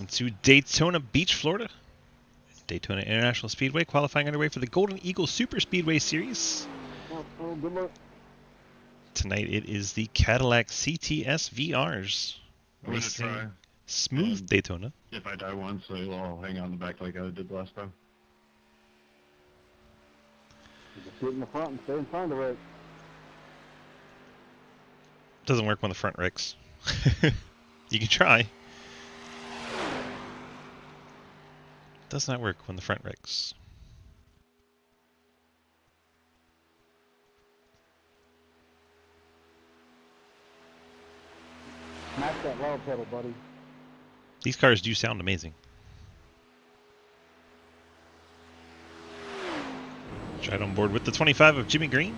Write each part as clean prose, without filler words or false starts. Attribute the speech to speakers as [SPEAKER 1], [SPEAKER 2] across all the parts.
[SPEAKER 1] To Daytona Beach, Florida. Daytona International Speedway qualifying underway for the Golden Eagle Superspeedway Series.
[SPEAKER 2] Oh, good luck.
[SPEAKER 1] Tonight it is the Cadillac CTS-VRs
[SPEAKER 3] I'm gonna try.
[SPEAKER 1] smooth
[SPEAKER 3] And
[SPEAKER 1] Daytona.
[SPEAKER 3] If I die once, I'll hang on the back like I did last time.
[SPEAKER 2] Just get in the front and stay in front of it.
[SPEAKER 1] Doesn't work when the front wrecks. You can try. Does not work when the front wrecks.
[SPEAKER 2] Smash that low pedal, buddy.
[SPEAKER 1] These cars do sound amazing. Right on board with the 25 of Jimmy Green.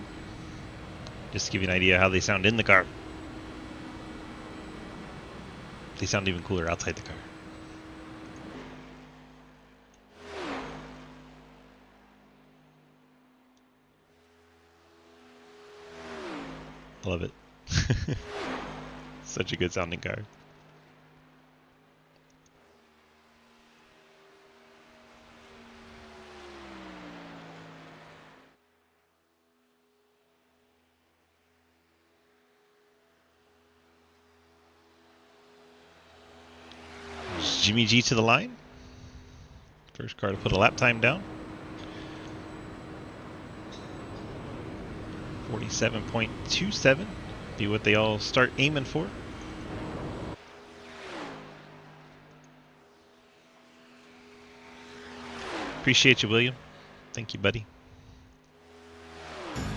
[SPEAKER 1] Just to give you an idea how they sound in the car. They sound even cooler outside the car. Love it. Such a good sounding car. Jimmy G to the line. First car to put a lap time down. 47.27. Be what they all start aiming for. Appreciate you, William. Thank you, buddy.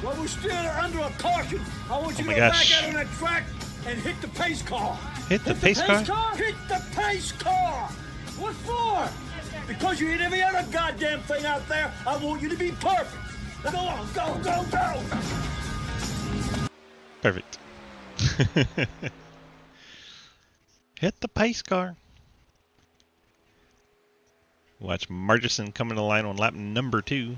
[SPEAKER 4] Well, we're still under a caution. I want you to
[SPEAKER 1] my
[SPEAKER 4] go
[SPEAKER 1] gosh.
[SPEAKER 4] back out on that track and hit the pace car.
[SPEAKER 1] Hit the pace car?
[SPEAKER 4] Hit the pace car. What for? Because you hit every other goddamn thing out there. I want you to be perfect. Now go on, go, go, go.
[SPEAKER 1] Perfect. Hit the pace car. Watch Margerson come in the line on lap number 2.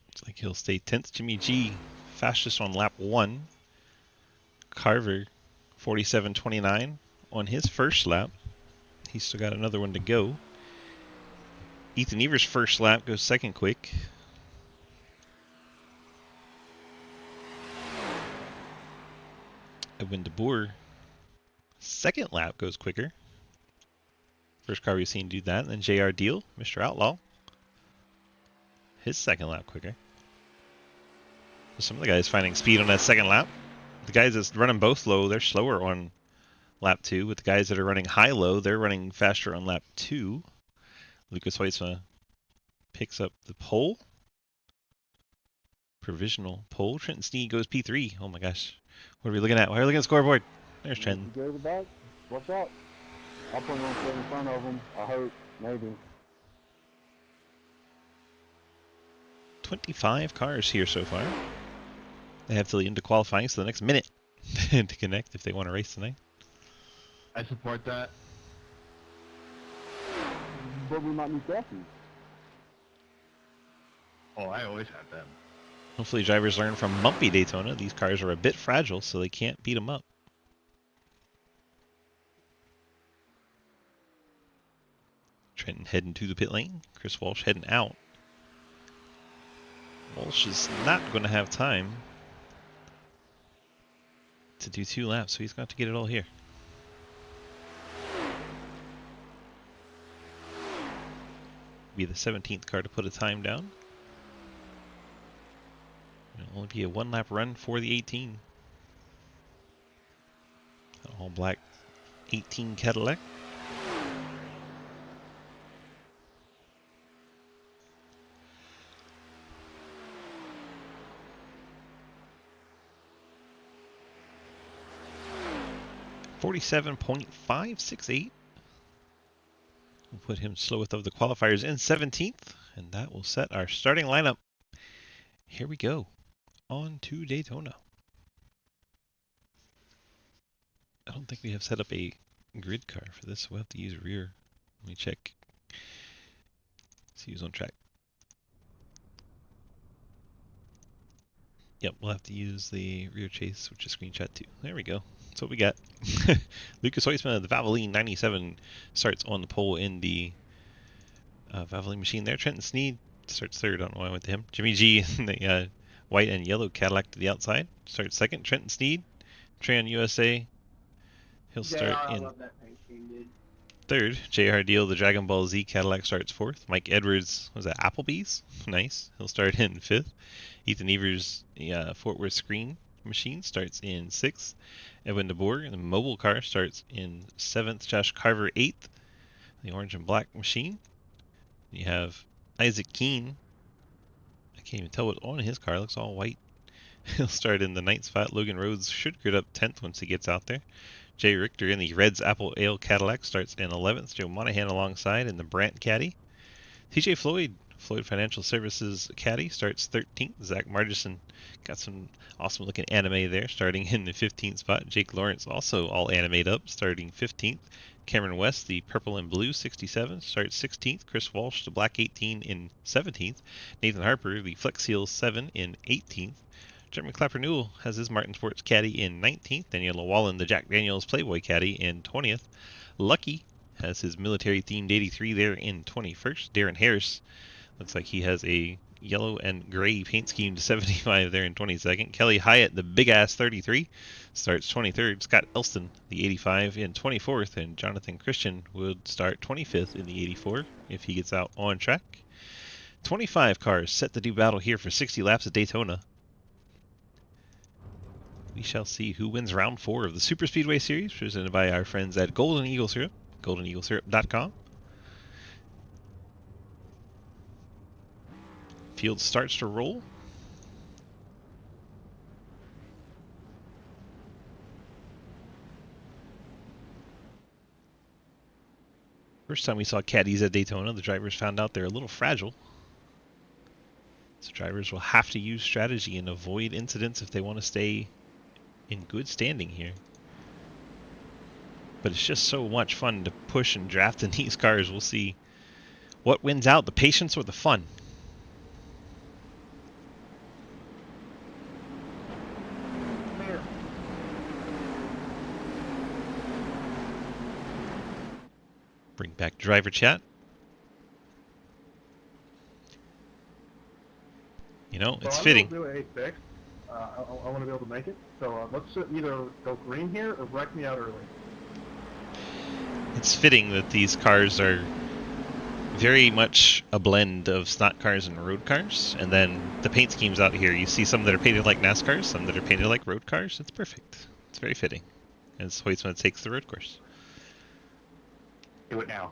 [SPEAKER 1] Looks like he'll stay 10th. Jimmy G, fastest on lap 1. Carver, 47.29 on his first lap. He's still got another one to go. Ethan Evers' first lap goes second quick. Edwin DeBoer, second lap goes quicker. First car we've seen do that. And then JR Deal, Mr. Outlaw, his second lap quicker. So some of the guys finding speed on that second lap. The guys that's running both low, they're slower on lap 2. With the guys that are running high-low, they're running faster on lap 2. Lucas Hoytsma picks up the pole. Provisional pole. Trenton Sneed goes P3. Oh my gosh. What are we looking at? Why are we looking at the scoreboard? There's Trenton.
[SPEAKER 2] You go to the back. What's up? I'll put one foot in front of them. I hope. Maybe.
[SPEAKER 1] 25 cars here so far. They have till the end of qualifying, so the next minute to connect if they want to race tonight.
[SPEAKER 3] I support that.
[SPEAKER 2] But we might need Jesse.
[SPEAKER 3] Oh, I always have them.
[SPEAKER 1] Hopefully drivers learn from bumpy Daytona. These cars are a bit fragile, so they can't beat them up. Trenton heading to the pit lane. Chris Walsh heading out. Walsh is not going to have time to do 2 laps, so he's got to get it all here. Be the 17th car to put a time down. It'll only be a 1-lap run for the 18. All black 18 Cadillac. .568. We'll put him slowest of the qualifiers in 17th, and that will set our starting lineup. Here we go. On to Daytona. I don't think we have set up a grid car for this. We'll have to use rear. Let me check. See who's on track. Yep, we'll have to use the rear chase, which is screenshot too. There we go. That's what we got. Lucas Hoisman of the Valvoline 97 starts on the pole in the Valvoline machine there. Trenton Sneed starts third. I don't know why I went to him. Jimmy G in the white and yellow Cadillac to the outside starts second. Trenton Sneed, Tran USA. He'll start in third. JR Deal, the Dragon Ball Z Cadillac starts fourth. Mike Edwards was at Applebee's. Nice. He'll start in fifth. Ethan Evers, Fort Worth Screen machine starts in sixth. Edwin DeBoer, the mobile car, starts in seventh. Josh Carver, eighth. The orange and black machine. You have Isaac Keene. I can't even tell what's on his car. It looks all white. He'll start in the ninth spot. Logan Rhodes should get up 10th once he gets out there. Jay Richter in the Reds Apple Ale Cadillac starts in 11th. Joe Monahan alongside in the Brandt Caddy. TJ Floyd, Floyd Financial Services Caddy, starts 13th. Zach Margison got some awesome looking anime there, starting in the 15th spot. Jake Lawrence also all animate up, starting 15th. Cameron West, the purple and blue 67, starts 16th. Chris Walsh, the black 18 in 17th. Nathan Harper, the Flex Seal 7 in 18th. Jeremy Clapper Newell has his Martin Sports Caddy in 19th. Daniel Llewellyn, the Jack Daniels Playboy Caddy, in 20th. Lucky has his military themed 83 there in 21st. Darren Harris looks like he has a yellow and gray paint scheme to 75 there in 22nd. Kelly Hyatt, the big ass 33, starts 23rd. Scott Elston, the 85, in 24th. And Jonathan Christian would start 25th in the 84 if he gets out on track. 25 cars set to do battle here for 60 laps at Daytona. We shall see who wins round 4 of the Superspeedway Series, presented by our friends at Golden Eagle Syrup, goldeneaglesyrup.com. Field starts to roll. First time we saw caddies at Daytona, the drivers found out they're a little fragile. So drivers will have to use strategy and avoid incidents if they want to stay in good standing here. But it's just so much fun to push and draft in these cars. We'll see what wins out, the patience or the fun. Bring back driver chat. You know, it's fitting.
[SPEAKER 3] I'm going to do a fix. I want to be able to make it. So let's either go green here or wreck me out early.
[SPEAKER 1] It's fitting that these cars are very much a blend of snot cars and road cars. And then the paint schemes out here, you see some that are painted like NASCARs, some that are painted like road cars. It's perfect. It's very fitting. And it's Hoytsman takes the road course.
[SPEAKER 3] Do it now.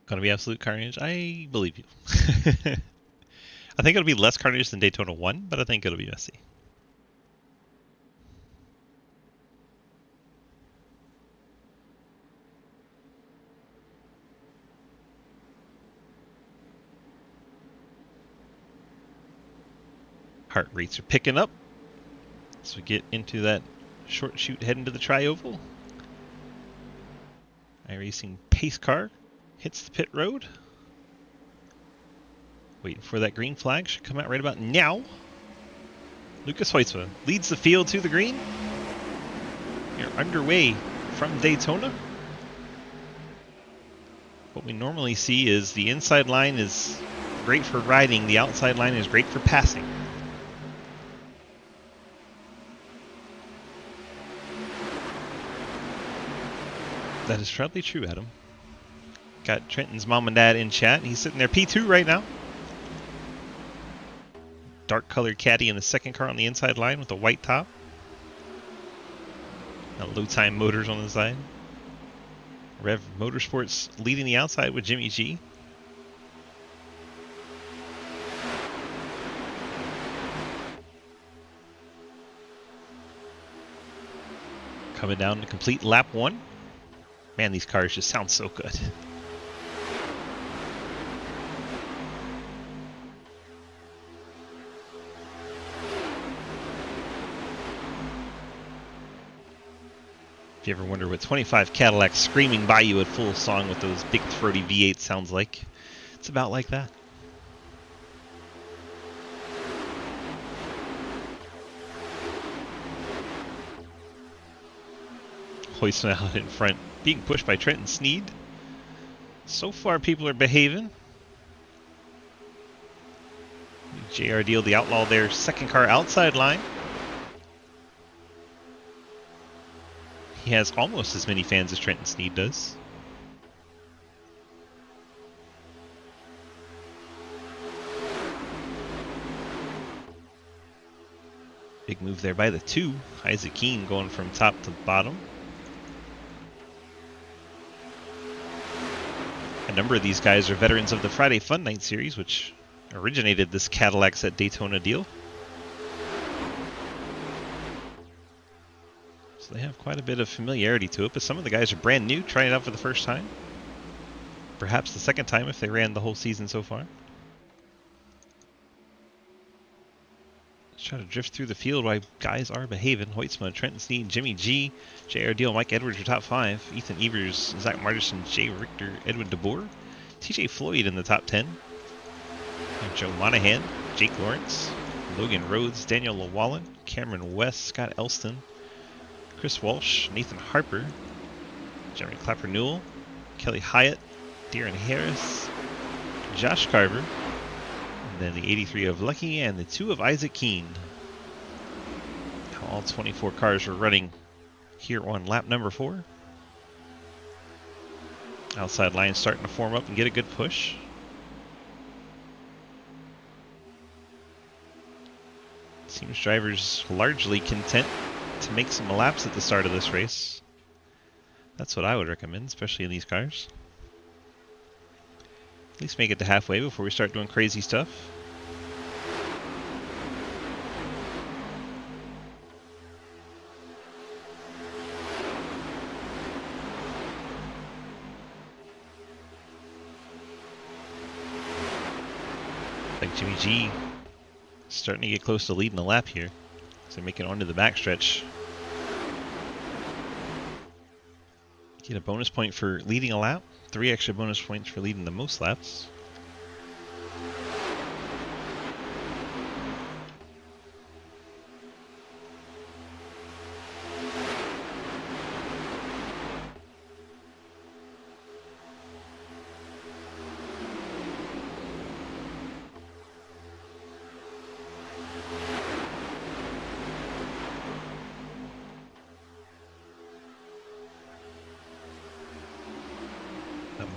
[SPEAKER 1] Gonna be absolute carnage? I believe you. I think it'll be less carnage than Daytona 1, but I think it'll be messy. Heart rates are picking up. So we get into that short shoot heading to the tri-oval. iRacing pace car hits the pit road. Waiting for that green flag. Should come out right about now. Lucas Hoytsma leads the field to the green. You're underway from Daytona. What we normally see is the inside line is great for riding. The outside line is great for passing. That is probably true, Adam. Got Trenton's mom and dad in chat. He's sitting there P2 right now. Dark colored caddy in the second car on the inside line with a white top. Low time motors on the side. Rev Motorsports leading the outside with Jimmy G. Coming down to complete lap 1. Man, these cars just sound so good. If you ever wonder what 25 Cadillacs screaming by you at full song with those big throaty V8 sounds like, it's about like that. Hoistman out in front, being pushed by Trenton Sneed. So far, people are behaving. JR Deal, the Outlaw, their second car outside line. He has almost as many fans as Trenton Sneed does. Big move there by the 2. Isaac Keene going from top to bottom. A number of these guys are veterans of the Friday Fun Night series, which originated this Cadillac at Daytona deal. So they have quite a bit of familiarity to it, but some of the guys are brand new, trying it out for the first time. Perhaps the second time if they ran the whole season so far. Let's try to drift through the field while guys are behaving. Hoytsma, Trenton Sneed, Jimmy G, J.R. Deal, Mike Edwards are top 5. Ethan Evers, Zach Martison, Jay Richter, Edwin DeBoer. TJ Floyd in the top 10. And Joe Monahan, Jake Lawrence, Logan Rhodes, Daniel Llewellyn, Cameron West, Scott Elston, Chris Walsh, Nathan Harper, Jeremy Clapper Newell, Kelly Hyatt, Darren Harris, Josh Carver, and then the 83 of Lucky and the 2 of Isaac Keene. All 24 cars are running here on lap number 4. Outside line starting to form up and get a good push. Seems drivers largely content to make some laps at the start of this race. That's what I would recommend, especially in these cars. At least make it to halfway before we start doing crazy stuff. Like Jimmy G starting to get close to leading the lap here. So make it onto the backstretch. Get a bonus point for leading a lap. 3 extra bonus points for leading the most laps.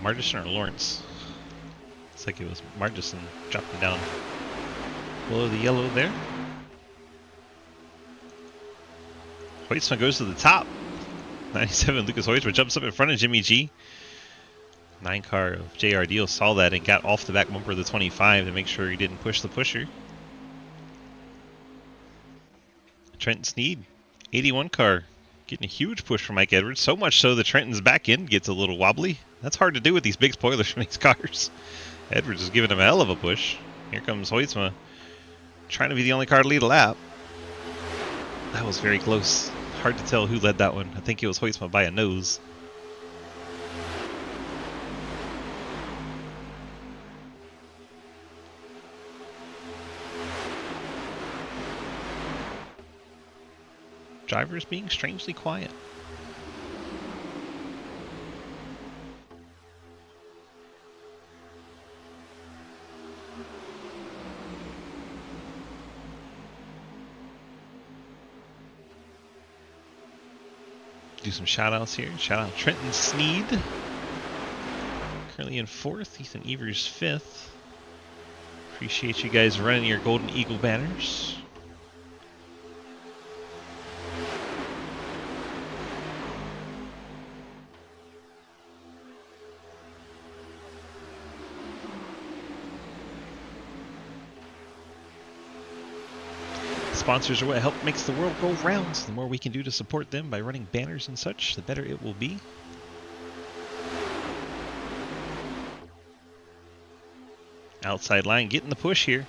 [SPEAKER 1] Martison or Lawrence? Looks like it was Martison dropping down below the yellow there. Hoytsma goes to the top. 97 Lucas Hoytsma jumps up in front of Jimmy G. 9 car of JR Deal saw that and got off the back bumper of the 25 to make sure he didn't push the pusher. Trenton Sneed, 81 car, getting a huge push from Mike Edwards. So much so that Trenton's back end gets a little wobbly. That's hard to do with these big spoilers from these cars. Edwards is giving him a hell of a push. Here comes Hoytsma, trying to be the only car to lead a lap. That was very close. Hard to tell who led that one. I think it was Hoytsma by a nose. Drivers being strangely quiet. Do some shout outs here. Shout out Trenton Sneed, currently in 4th. Ethan Evers 5th. Appreciate you guys running your Golden Eagle banners. Sponsors are what help makes the world go round. So the more we can do to support them by running banners and such, the better it will be. Outside line getting the push here.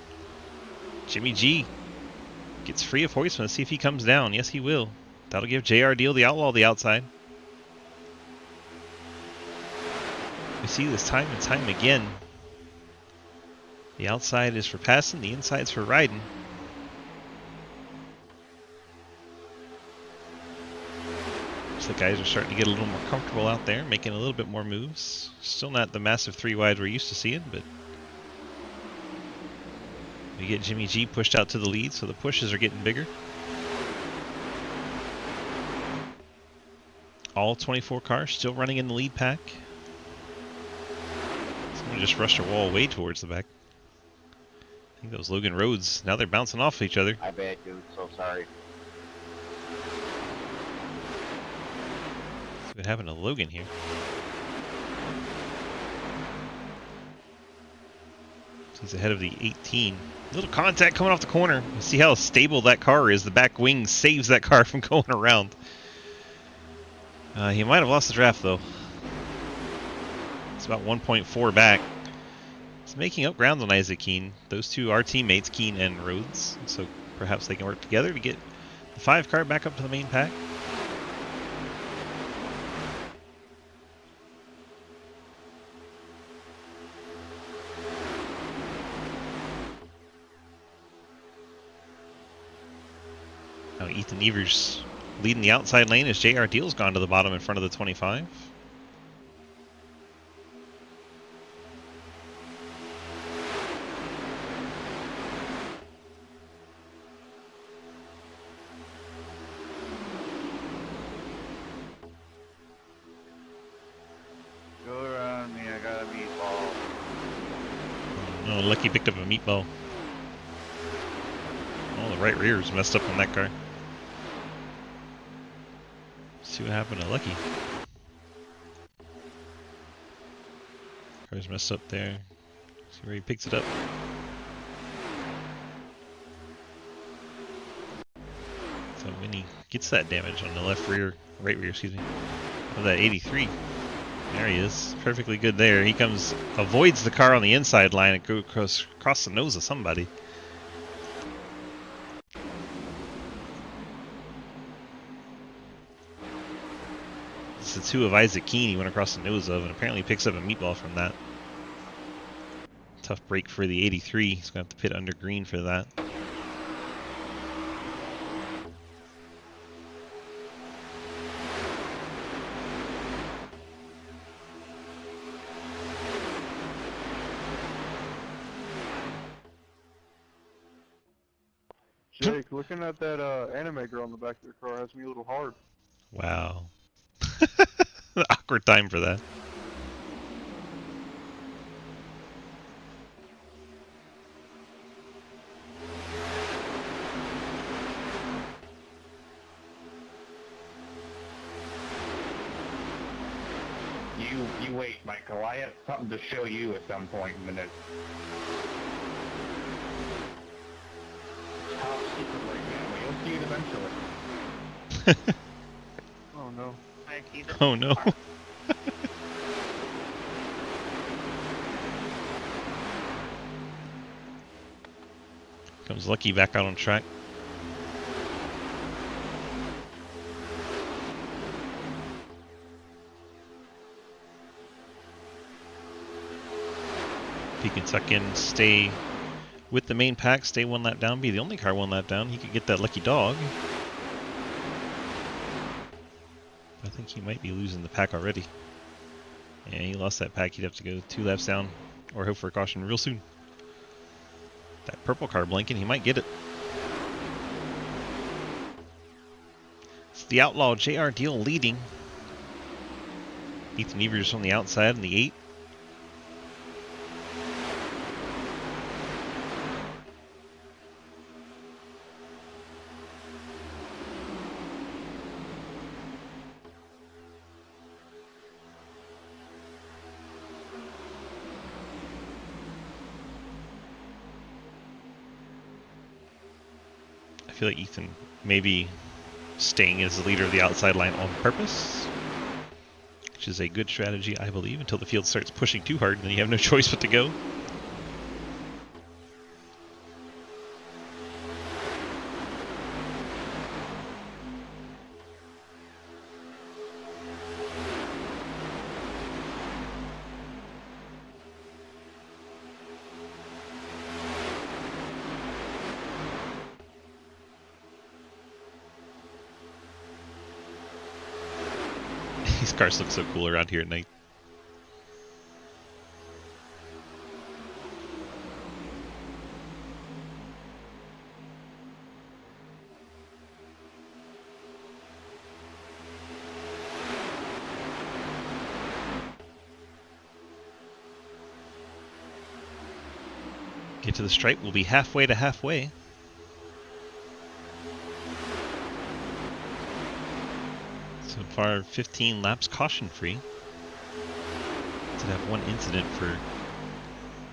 [SPEAKER 1] Jimmy G gets free of Hoytsma. See if he comes down. Yes, he will. That'll give JR Deal the Outlaw the outside. We see this time and time again. The outside is for passing, the inside's for riding. So the guys are starting to get a little more comfortable out there, making a little bit more moves. Still not the massive 3 wide we're used to seeing, but we get Jimmy G pushed out to the lead, so the pushes are getting bigger. All 24 cars still running in the lead pack. Someone just rushed a wall way towards the back. I think that was Logan Rhodes. Now they're bouncing off each other.
[SPEAKER 2] I bet, dude. So sorry.
[SPEAKER 1] See what happened to Logan here. So he's ahead of the 18. Little contact coming off the corner. You see how stable that car is. The back wing saves that car from going around. He might have lost the draft though. It's about 1.4 back. He's making up ground on Isaac Keene. Those two are teammates, Keene and Rhodes. So perhaps they can work together to get the 5 car back up to the main pack. Now Ethan Evers leading the outside lane as JR Deal's gone to the bottom in front of the 25.
[SPEAKER 2] Go around me, I got a meatball.
[SPEAKER 1] Oh, Lucky picked up a meatball. Oh, the right rear is messed up on that car. See what happened to Lucky. Car's messed up there. See where he picks it up. So when he gets that damage on the left rear, right rear, excuse me, of that 83, there he is. Perfectly good there. He comes, avoids the car on the inside line and goes across the nose of somebody. It's the 2 of Isaac Keene he went across the nose of, and apparently picks up a meatball from that. Tough break for the 83. He's going to have to pit under green for that.
[SPEAKER 3] Jake, looking at that anime girl in the back of your car has me a little hard.
[SPEAKER 1] Wow. Awkward time for that.
[SPEAKER 5] You wait, Michael. I have something to show you at some point in a minute. It's top secret right now, but you'll see it eventually.
[SPEAKER 3] Oh no.
[SPEAKER 1] Oh no. Comes Lucky back out on track. If he can tuck in, stay with the main pack, stay 1 lap down, be the only car 1 lap down, he could get that lucky dog. I think he might be losing the pack already. Yeah, he lost that pack. He'd have to go 2 laps down or hope for a caution real soon. That purple car blinking, he might get it. It's the Outlaw JR Deal leading. Ethan Evers on the outside in the 8. I feel like Ethan may be staying as the leader of the outside line on purpose, which is a good strategy, I believe, until the field starts pushing too hard and then you have no choice but to go. These cars look so cool around here at night. Get to the stripe, we'll be halfway to halfway. So far, 15 laps caution-free. Did have one incident for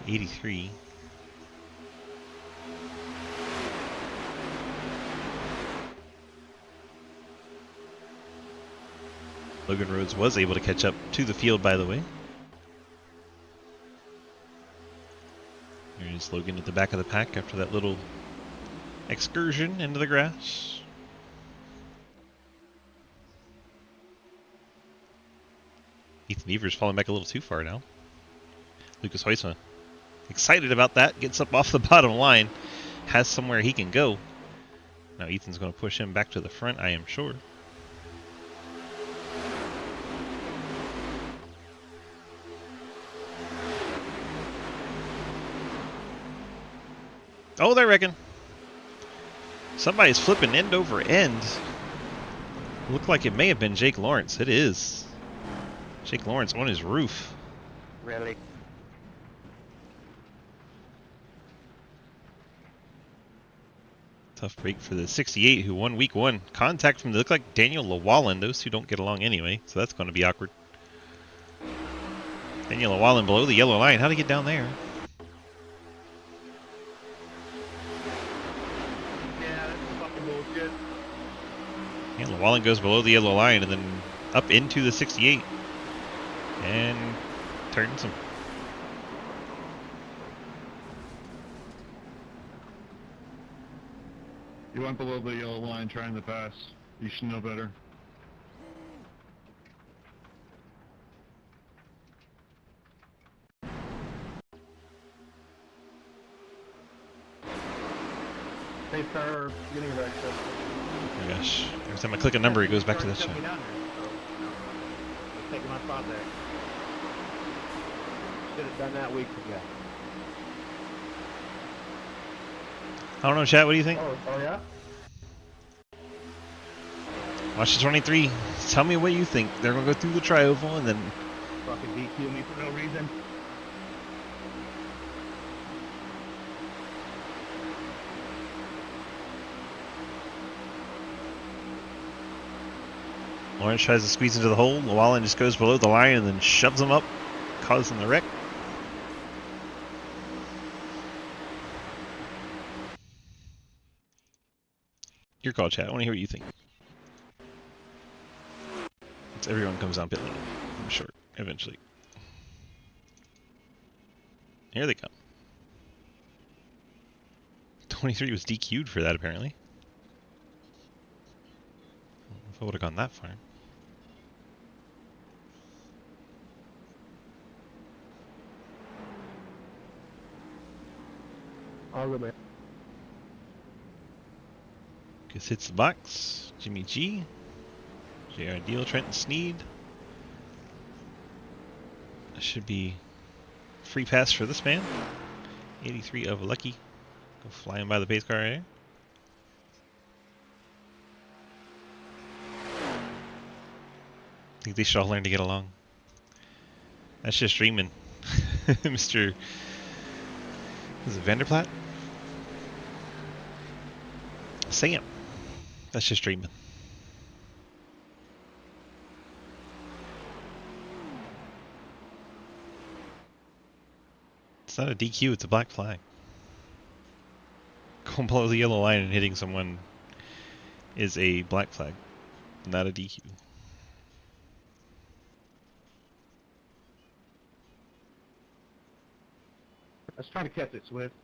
[SPEAKER 1] 83. Logan Rhodes was able to catch up to the field, by the way. There's Logan at the back of the pack after that little excursion into the grass. Ethan Evers falling back a little too far now. Lucas Huysma, excited about that, gets up off the bottom line, has somewhere he can go. Now Ethan's going to push him back to the front, I am sure. Oh, they reckon. Somebody's flipping end over end. Looked like it may have been Jake Lawrence. It is. Jake Lawrence on his roof.
[SPEAKER 6] Really?
[SPEAKER 1] Tough break for the 68 who won week 1. Contact from, look like Daniel Llewellyn. Those two don't get along anyway, so that's going to be awkward. Daniel Llewellyn below the yellow line. How'd he get down there? Yeah, Llewellyn goes below the yellow line and then up into the 68 and turns him.
[SPEAKER 5] You went below the yellow line trying to pass. You should know better.
[SPEAKER 3] Pace car getting back to.
[SPEAKER 1] Oh my gosh. Every time I click a number, it goes back to this one.
[SPEAKER 6] Taking my spot there. Should have done that weeks ago.
[SPEAKER 1] I don't know, chat. What do you think?
[SPEAKER 3] Oh yeah?
[SPEAKER 1] Watch the 23. Tell me what you think. They're going to go through the tri-oval and then...
[SPEAKER 6] Fucking DQ me for no reason.
[SPEAKER 1] Lawrence tries to squeeze into the hole. Llewellyn just goes below the line and then shoves him up, causing the wreck. Your call, chat. I want to hear what you think. It's everyone comes on pit lane, I'm sure, eventually. Here they come. 23 was DQ'd for that, apparently. I don't know if I would have gone that far.
[SPEAKER 3] All good, man.
[SPEAKER 1] Guess hits the box. Jimmy G. JR Deal, Trenton Sneed. That should be free pass for this man. 83 of Lucky. Go flying by the pace car right here. I think they should all learn to get along. That's just dreaming. Mr. Is it Vanderplat? Sam. That's just dreaming. It's not a DQ, it's a black flag. Going below the yellow line and hitting someone is a black flag, not a DQ.
[SPEAKER 6] Let's try to catch it, Swift.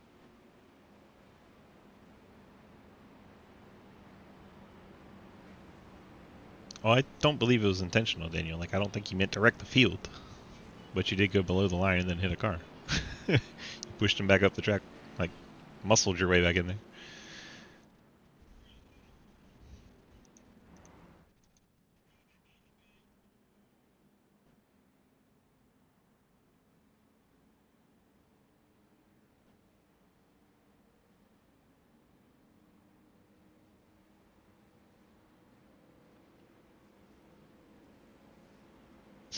[SPEAKER 1] Oh, I don't believe it was intentional, Daniel. Like, I don't think you meant to wreck the field. But you did go below the line and then hit a car. You pushed him back up the track, like, muscled your way back in there.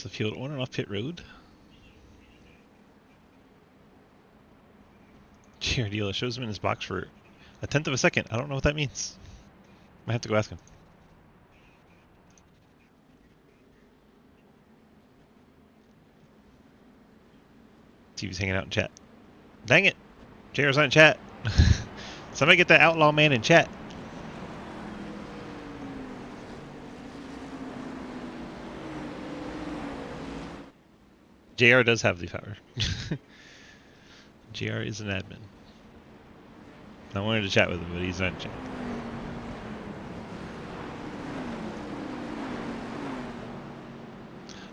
[SPEAKER 1] Laps the field on and off pit road. JR Dealer shows him in his box for 1/10 of a second. I don't know what that means. Might have to go ask him. See if he's hanging out in chat. Dang it! JR's not in chat. Somebody get that outlaw man in chat. JR does have the power. JR is an admin. I wanted to chat with him, but he's not in chat.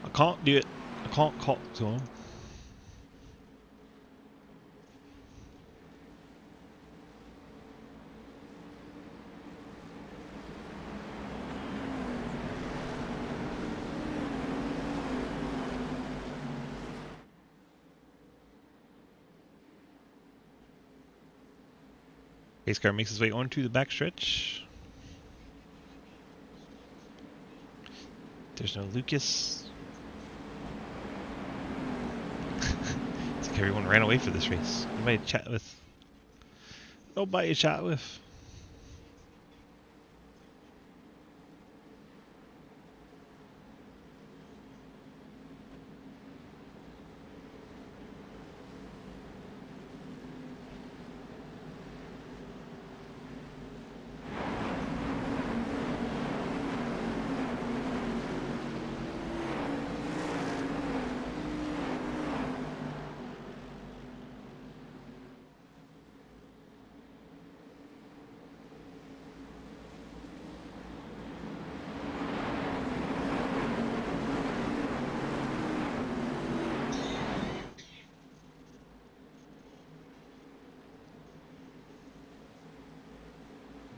[SPEAKER 1] I can't do it. I can't talk to him. Pace car makes his way onto the backstretch. There's no Lucas. It's like everyone ran away for this race. Nobody to chat with. Nobody to chat with.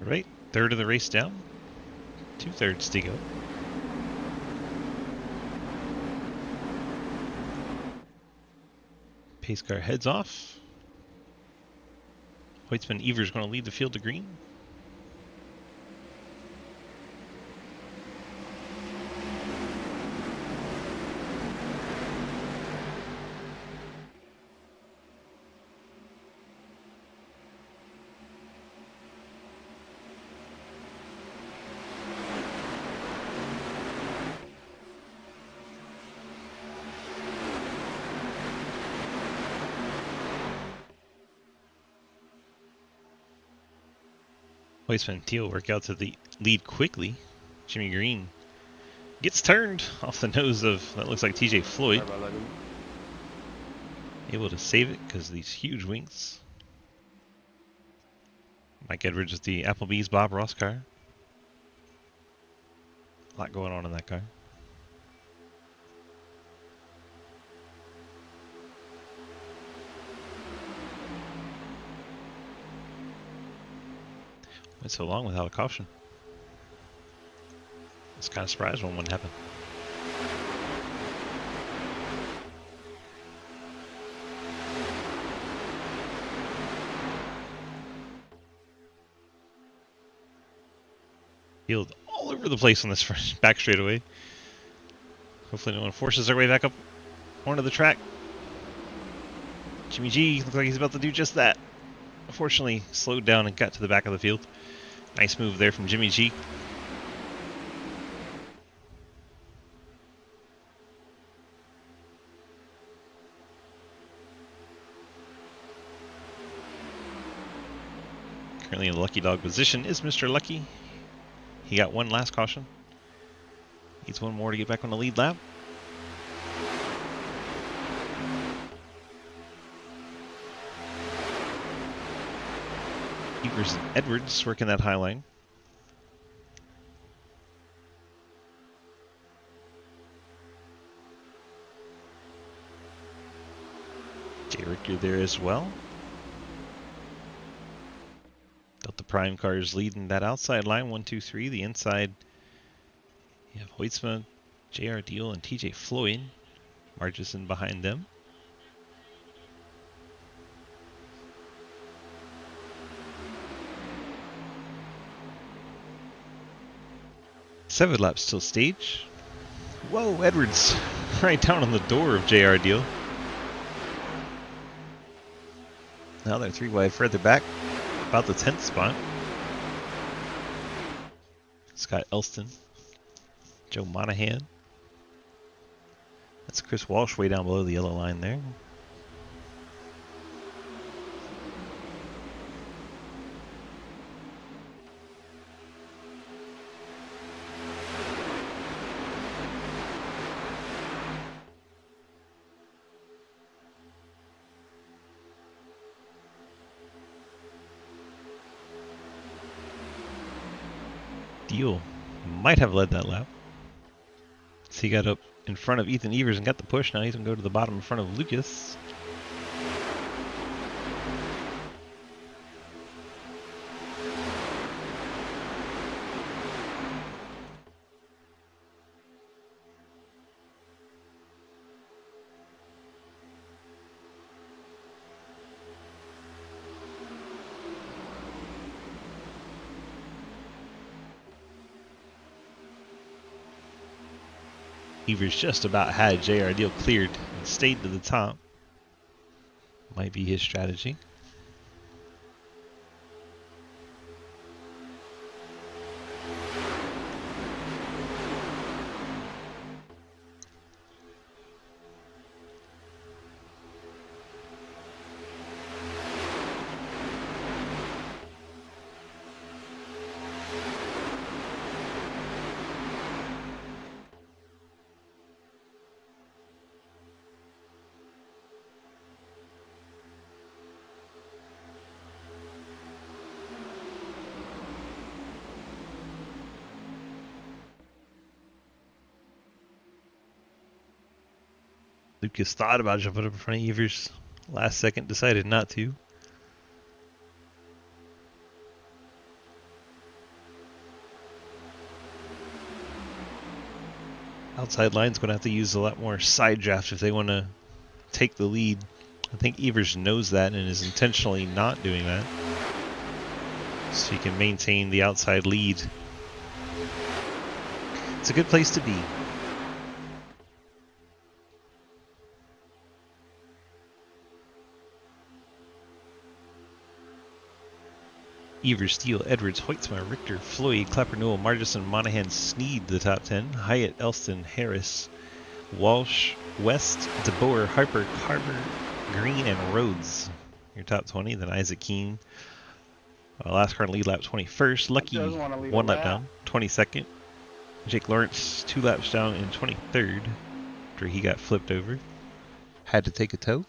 [SPEAKER 1] Right, third of the race down. 2/3 to go. Pace car heads off. Hoytsman Evers going to lead the field to green. Hoytsman and Teal work out to the lead quickly. Jimmy Green gets turned off the nose of, that looks like TJ Floyd. Able to save it because of these huge wings. Mike Edwards with the Applebee's Bob Ross car. A lot going on in that car. Went so long without a caution. I was kind of surprised when one happened. Field all over the place on this back straightaway. Hopefully no one forces their way back up onto the track. Jimmy G looks like he's about to do just that. Unfortunately, slowed down and got to the back of the field. Nice move there from Jimmy G. Currently in the lucky dog position is Mr. Lucky. He got one last caution. Needs one more to get back on the lead lap. Evers and Edwards working that high line. Jay Richter there as well. Delta Prime cars leading that outside line, 1, 2, 3. The inside, you have Hoytsma, JR Deal, and TJ Floyd. Margison behind them. Seven laps till stage. Whoa, Edwards right down on the door of JR Deal. Now they're 3 wide further back, about the 10th spot. Scott Elston, Joe Monahan. That's Chris Walsh way down below the yellow line there. Deal might have led that lap. So he got up in front of Ethan Evers and got the push. Now he's going to go to the bottom in front of Lucas. Evers just about had JR Deal cleared and stayed to the top. Might be his strategy. Lucas thought about jumping up in front of Evers. Last second decided not to. Outside line's going to have to use a lot more side draft if they want to take the lead. I think Evers knows that and is intentionally not doing that, so he can maintain the outside lead. It's a good place to be. Evers, Steele, Edwards, Hoytsma, Richter, Floyd, Clapper, Newell, Margison, Monahan, Sneed, the top 10. Hyatt, Elston, Harris, Walsh, West, DeBoer, Harper, Carver, Green, and Rhodes. Your top 20. Then Isaac Keene. Last car in lead lap 21st. Lucky, 1 lap down, 22nd. Jake Lawrence, 2 laps down in 23rd. After he got flipped over. Had to take a tow.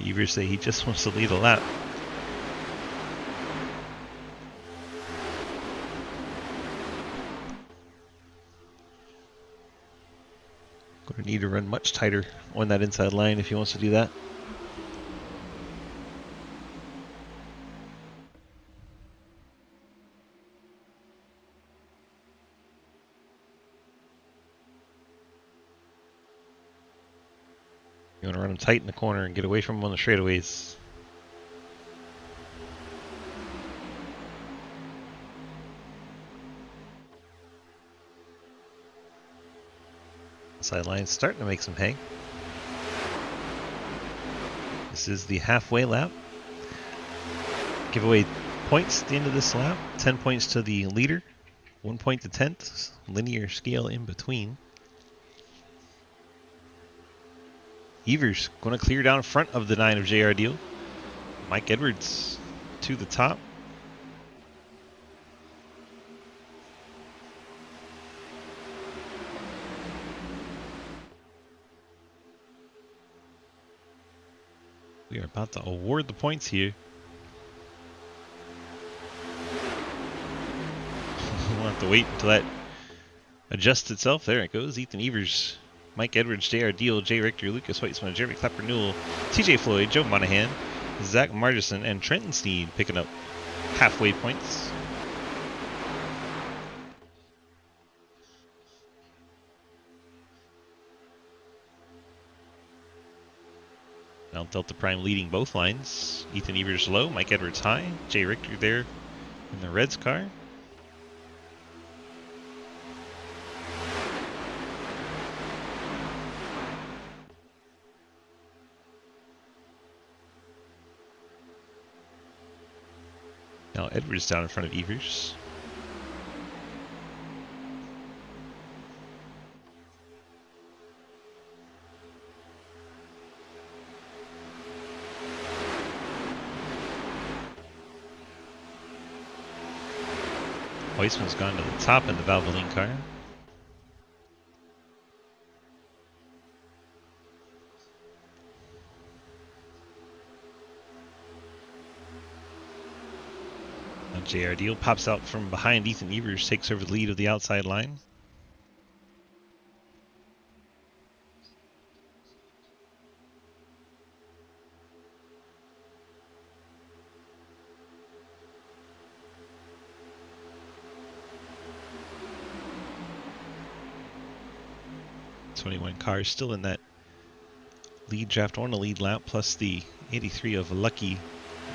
[SPEAKER 1] Evers say he just wants to lead a lap. Going to need to run much tighter on that inside line if he wants to do that. You want to run him tight in the corner and get away from him on the straightaways. Sideline's starting to make some hay. This is the halfway lap. Give away points at the end of this lap. 10 points to the leader, 1 point to 10th. Linear scale in between. Evers going to clear down front of the 9 of JR Deal. Mike Edwards, to the top. We are about to award the points here. We'll have to wait until that adjusts itself. There it goes. Ethan Evers, Mike Edwards, J.R. Deal, Jay Richter, Lucas Weitzman, Jeremy Clapper-Newell, T.J. Floyd, Joe Monahan, Zach Margison, and Trenton Sneed picking up halfway points. Now Delta Prime leading both lines. Ethan Evers low, Mike Edwards high, Jay Richter there in the Reds car. Now Edwards down in front of Evers. Weissman's gone to the top in the Valvoline car. Now J.R. Deal pops out from behind Ethan Evers, takes over the lead of the outside line. Cars still in that lead draft on a lead lap, plus the 83 of Lucky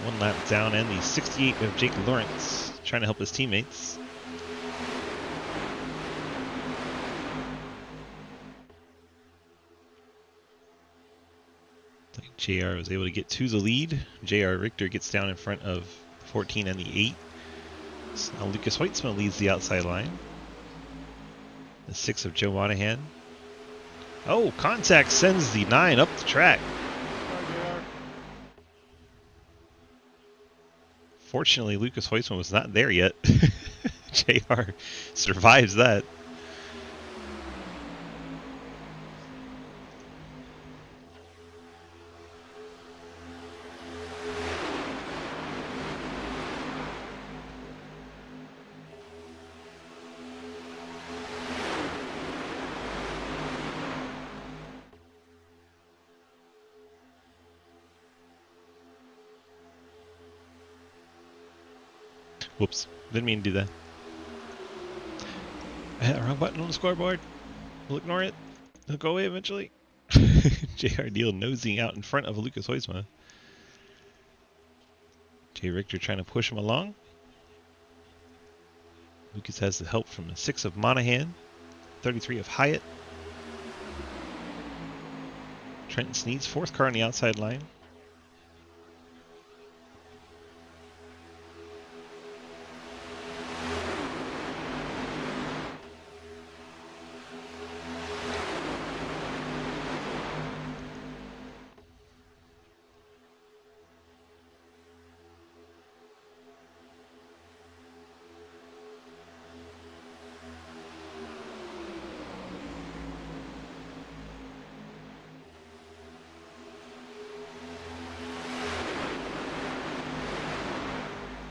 [SPEAKER 1] 1 lap down, and the 68 of Jake Lawrence trying to help his teammates. JR was able to get to the lead. JR Richter gets down in front of 14 and the 8. So now Lucas Weitzman leads the outside line. The 6 of Joe Monahan. Oh, contact sends the 9 up the track. Fortunately, Lucas Weitzman was not there yet. JR survives that. Whoops, didn't mean to do that. I hit the wrong button on the scoreboard. We'll ignore it. It'll go away eventually. J.R. Deal nosing out in front of Lucas Hoysma. Jay Richter trying to push him along. Lucas has the help from the 6 of Monahan, 33 of Hyatt. Trenton Sneed's 4th car on the outside line.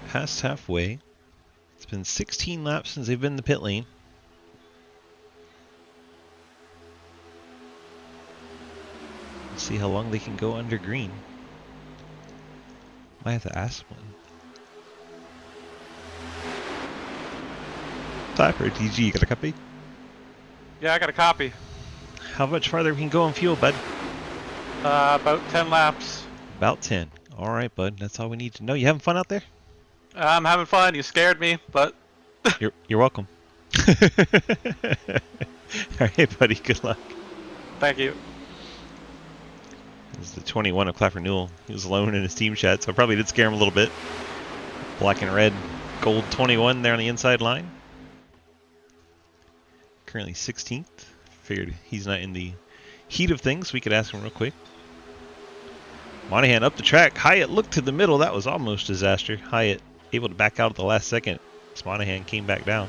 [SPEAKER 1] Past halfway. It's been 16 laps since they've been in the pit lane. Let's see how long they can go under green. Might have to ask one. Typer, TG, you got a copy?
[SPEAKER 7] Yeah, I got a copy.
[SPEAKER 1] How much farther we can go on fuel, bud?
[SPEAKER 7] About 10 laps.
[SPEAKER 1] About 10. Alright, bud. That's all we need to know. You having fun out there?
[SPEAKER 7] I'm having fun. You scared me, but...
[SPEAKER 1] You're welcome. Alright, buddy. Good luck.
[SPEAKER 7] Thank you.
[SPEAKER 1] This is the 21 of Clapper Newell. He was alone in his team chat, so I probably did scare him a little bit. Black and red, gold 21 there on the inside line. Currently 16th. Figured he's not in the heat of things. We could ask him real quick. Monahan up the track. Hyatt looked to the middle. That was almost disaster. Hyatt able to back out at the last second. As Monahan came back down.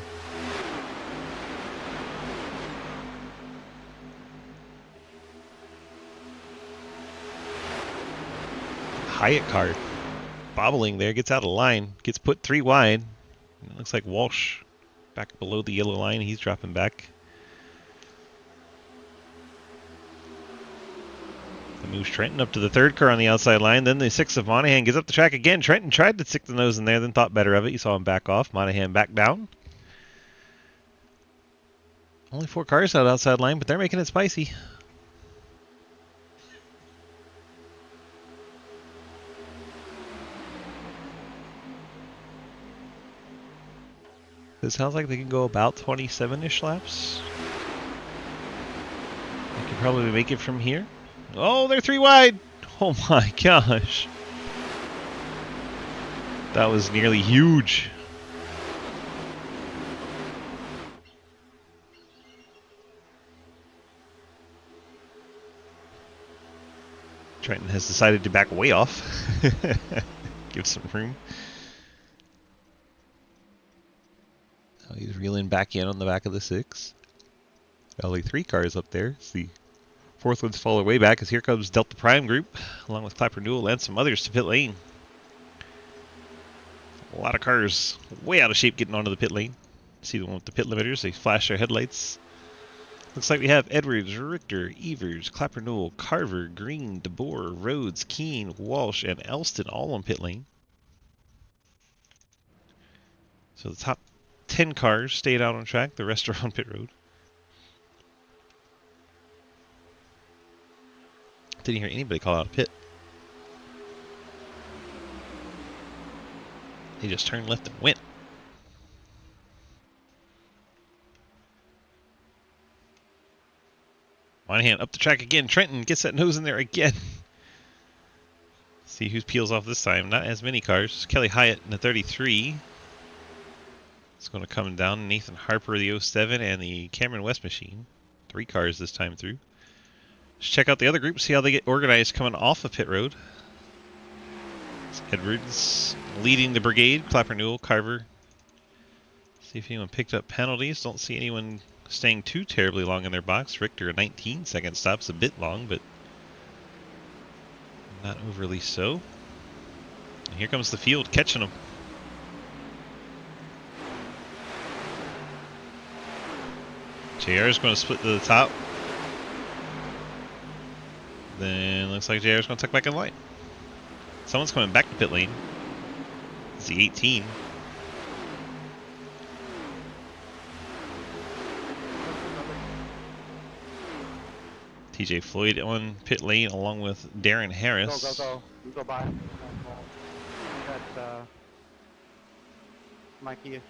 [SPEAKER 1] Hyatt car bobbling there, gets out of line, gets put 3 wide. It looks like Walsh back below the yellow line. He's dropping back. That moves Trenton up to the 3rd car on the outside line. Then the 6 of Monahan gets up the track again. Trenton tried to stick the nose in there, then thought better of it. You saw him back off. Monahan back down. Only 4 cars out outside line, but they're making it spicy. It sounds like they can go about 27-ish laps. They can probably make it from here. Oh, they're 3 wide! Oh my gosh. That was nearly huge. Trenton has decided to back way off. Give some room. Oh, he's reeling back in on the back of the 6. Only 3 cars up there. It's the 4th one's follow way back as here comes Delta Prime Group, along with Clapper Newell and some others to pit lane. A lot of cars way out of shape getting onto the pit lane. See the one with the pit limiters, they flash their headlights. Looks like we have Edwards, Richter, Evers, Clapper Newell, Carver, Green, DeBoer, Rhodes, Keene, Walsh, and Elston all on pit lane. So the top 10 cars stayed out on track, the rest are on pit road. Didn't hear anybody call out a pit. He just turned left and went. Monahan up the track again. Trenton gets that nose in there again. See who peels off this time. Not as many cars. Kelly Hyatt in the 33. It's going to come down. Nathan Harper, the 07, and the Cameron West machine. 3 cars this time through. Let's check out the other group, see how they get organized coming off of pit road. It's Edwards leading the brigade. Clapper Newell, Carver. See if anyone picked up penalties. Don't see anyone staying too terribly long in their box. Richter, a 19-second stop's a bit long, but not overly so. And here comes the field catching them. JR is going to split to the top. Then looks like JR is going to tuck back in line. Someone's coming back to pit lane. It's the 18. TJ Floyd on pit lane along with Darren Harris.
[SPEAKER 6] Go. You go by. That's Mikey.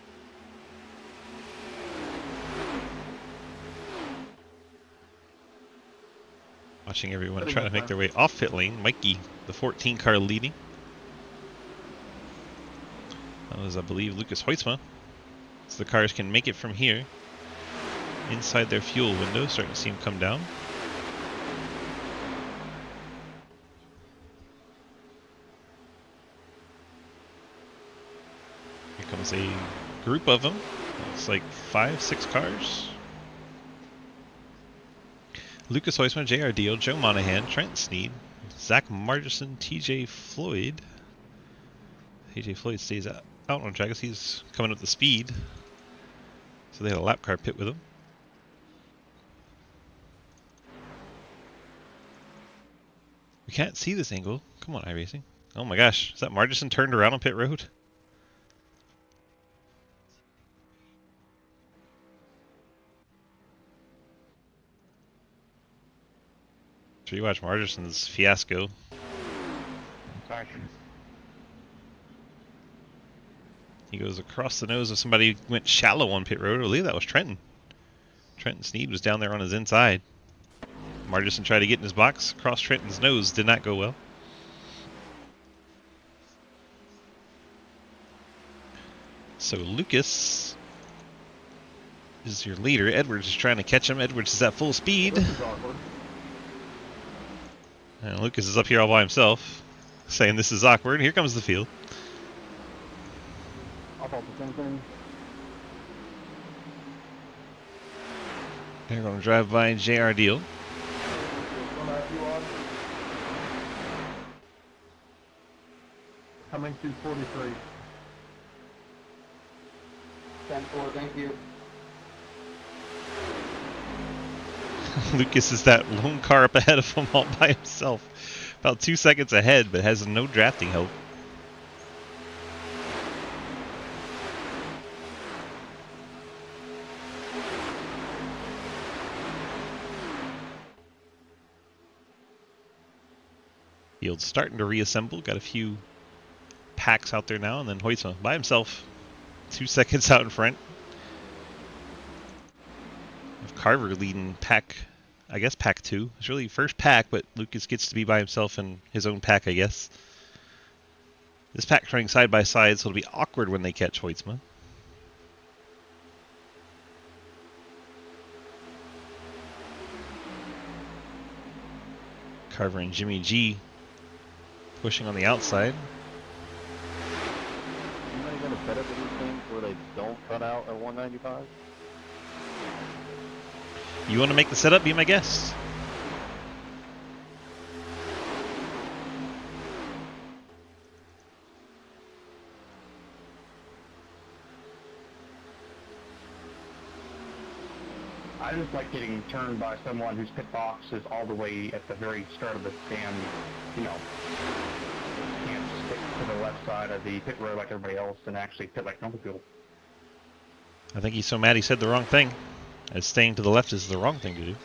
[SPEAKER 1] Watching everyone try to make their way off pit lane. Mikey, the 14 car leading. That was, I believe, Lucas Hoytsma. So the cars can make it from here. Inside their fuel window, starting to see them come down. Here comes a group of them. Looks like 5-6 cars. Lucas Hoytsma, J.R. Deal, Joe Monahan, Trent Sneed, Zach Margerson, TJ Floyd. TJ Floyd stays out on track as he's coming up the speed. So they had a lap car pit with him. We can't see this angle. Come on, iRacing. Oh my gosh, is that Margerson turned around on pit road? So you watch Margerson's fiasco.
[SPEAKER 6] Sorry.
[SPEAKER 1] He goes across the nose of somebody who went shallow on pit road. I believe that was Trenton. Trenton Sneed was down there on his inside. Margerson tried to get in his box. Across Trenton's nose. Did not go well. So Lucas is your leader. Edwards is trying to catch him. Edwards is at full speed. And Lucas is up here all by himself, saying this is awkward. Here comes the field.
[SPEAKER 2] I thought the same thing.
[SPEAKER 1] They're going to drive by JR Deal.
[SPEAKER 3] Coming to 43.
[SPEAKER 5] 10-4, thank you.
[SPEAKER 1] Lucas is that lone car up ahead of him all by himself. About 2 seconds ahead, but has no drafting help. Field's starting to reassemble. Got a few packs out there now, and then Hoytsma by himself. 2 seconds out in front. Of Carver leading pack, I guess pack 2. It's really first pack, but Lucas gets to be by himself in his own pack, I guess. This pack's running side by side, so it'll be awkward when they catch Hoytsma. Carver and Jimmy G pushing on the outside.
[SPEAKER 2] Anybody got a setup of these things where they don't cut out at 195?
[SPEAKER 1] You want to make the setup? Be my guest.
[SPEAKER 5] I just like getting turned by someone whose pit box is all the way at the very start of the stand, you know, can't stick to the left side of the pit road like everybody else and actually pit like normal people.
[SPEAKER 1] I think he's so mad he said the wrong thing, as staying to the left is the wrong thing to do.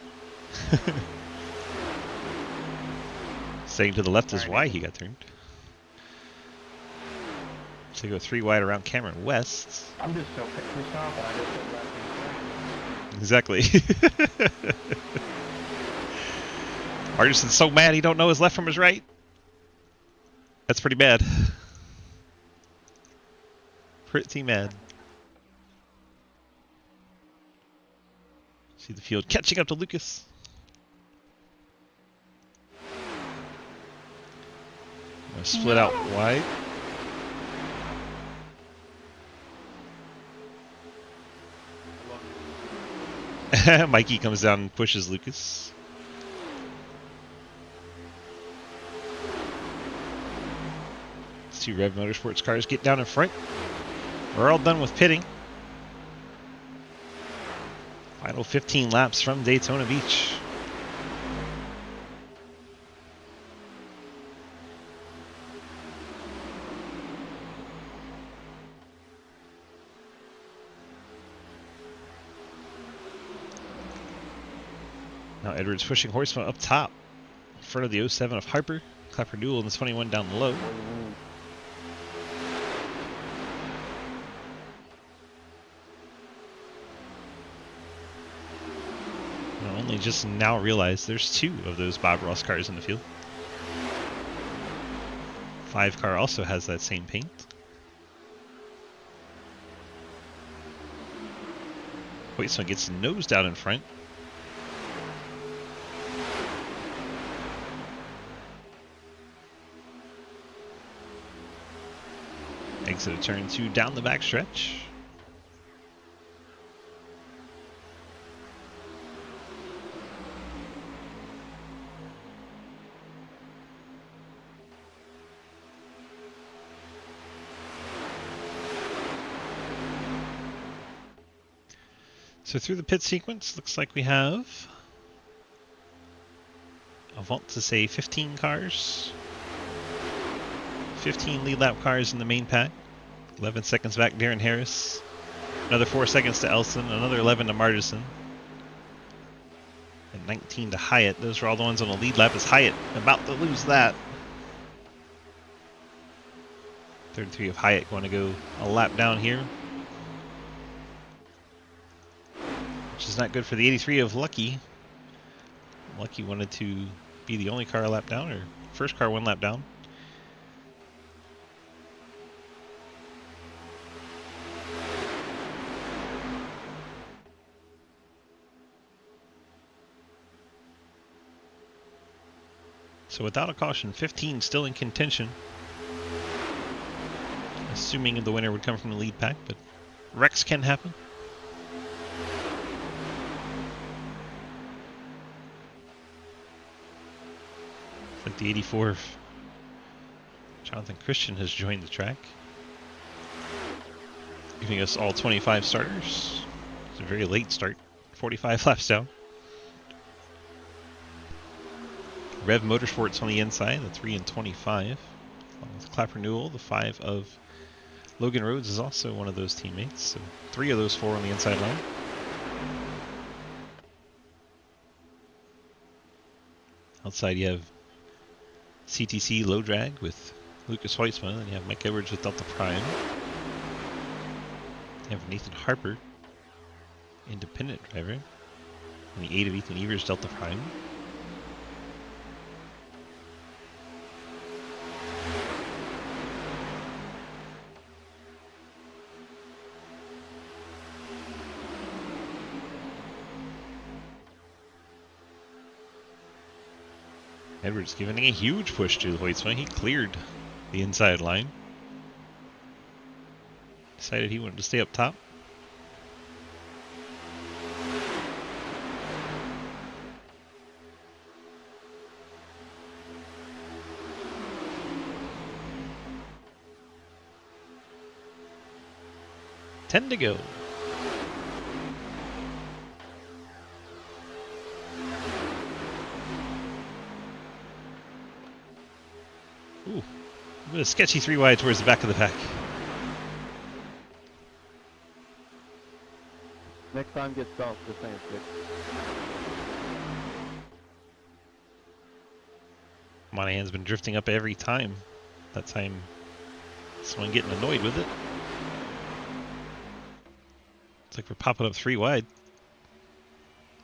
[SPEAKER 1] Staying to the left is why he got turned. So go 3 wide around Cameron West.
[SPEAKER 5] I'm just so pissed off that I just said left and
[SPEAKER 1] Exactly. Artison's so mad he don't know his left from his right. That's pretty bad. Pretty mad. See the field catching up to Lucas. Gonna split out wide. Mikey comes down and pushes Lucas. These 2 Rev Motorsports cars get down in front. We're all done with pitting. Final 15 laps from Daytona Beach. Now Edwards pushing Hoytsma up top. In front of the 07 of Harper. Clapper Duel in the 21 down low. I only just now realized there's 2 of those Bob Ross cars in the field. 5 car also has that same paint. Hoytsma gets nosed out in front. Exit of turn 2 down the backstretch. So through the pit sequence, looks like we have, I want to say 15 cars. 15 lead lap cars in the main pack. 11 seconds back, Darren Harris. Another 4 seconds to Elson. Another 11 to Martison. And 19 to Hyatt. Those are all the ones on the lead lap. Is Hyatt about to lose that? 33 of Hyatt going to go a lap down here. Which is not good for the 83 of Lucky. Lucky wanted to be the only car a lap down, or first car 1 lap down. So without a caution, 15 still in contention. Assuming the winner would come from the lead pack, but wrecks can happen. It's like the 84 of Jonathan Christian has joined the track, giving us all 25 starters. It's a very late start, 45 laps down. Rev Motorsports on the inside, the 3 and 25. Along with Clapper Newell, the 5 of Logan Rhodes is also one of those teammates. So 3 of those 4 on the inside line. Outside you have CTC Low Drag with Lucas Hoytsman, and you have Mike Edwards with Delta Prime. You have Nathan Harper, independent driver, and the 8 of Ethan Evers Delta Prime. Edwards giving a huge push to the Hoytsman. He cleared the inside line. Decided he wanted to stay up top. Ten to go. Ooh, a bit of sketchy 3 wide towards the back of the pack.
[SPEAKER 2] Next time get stopped, the same stick.
[SPEAKER 1] Monahan's been drifting up every time. That time, someone getting annoyed with it. It's like we're popping up 3 wide.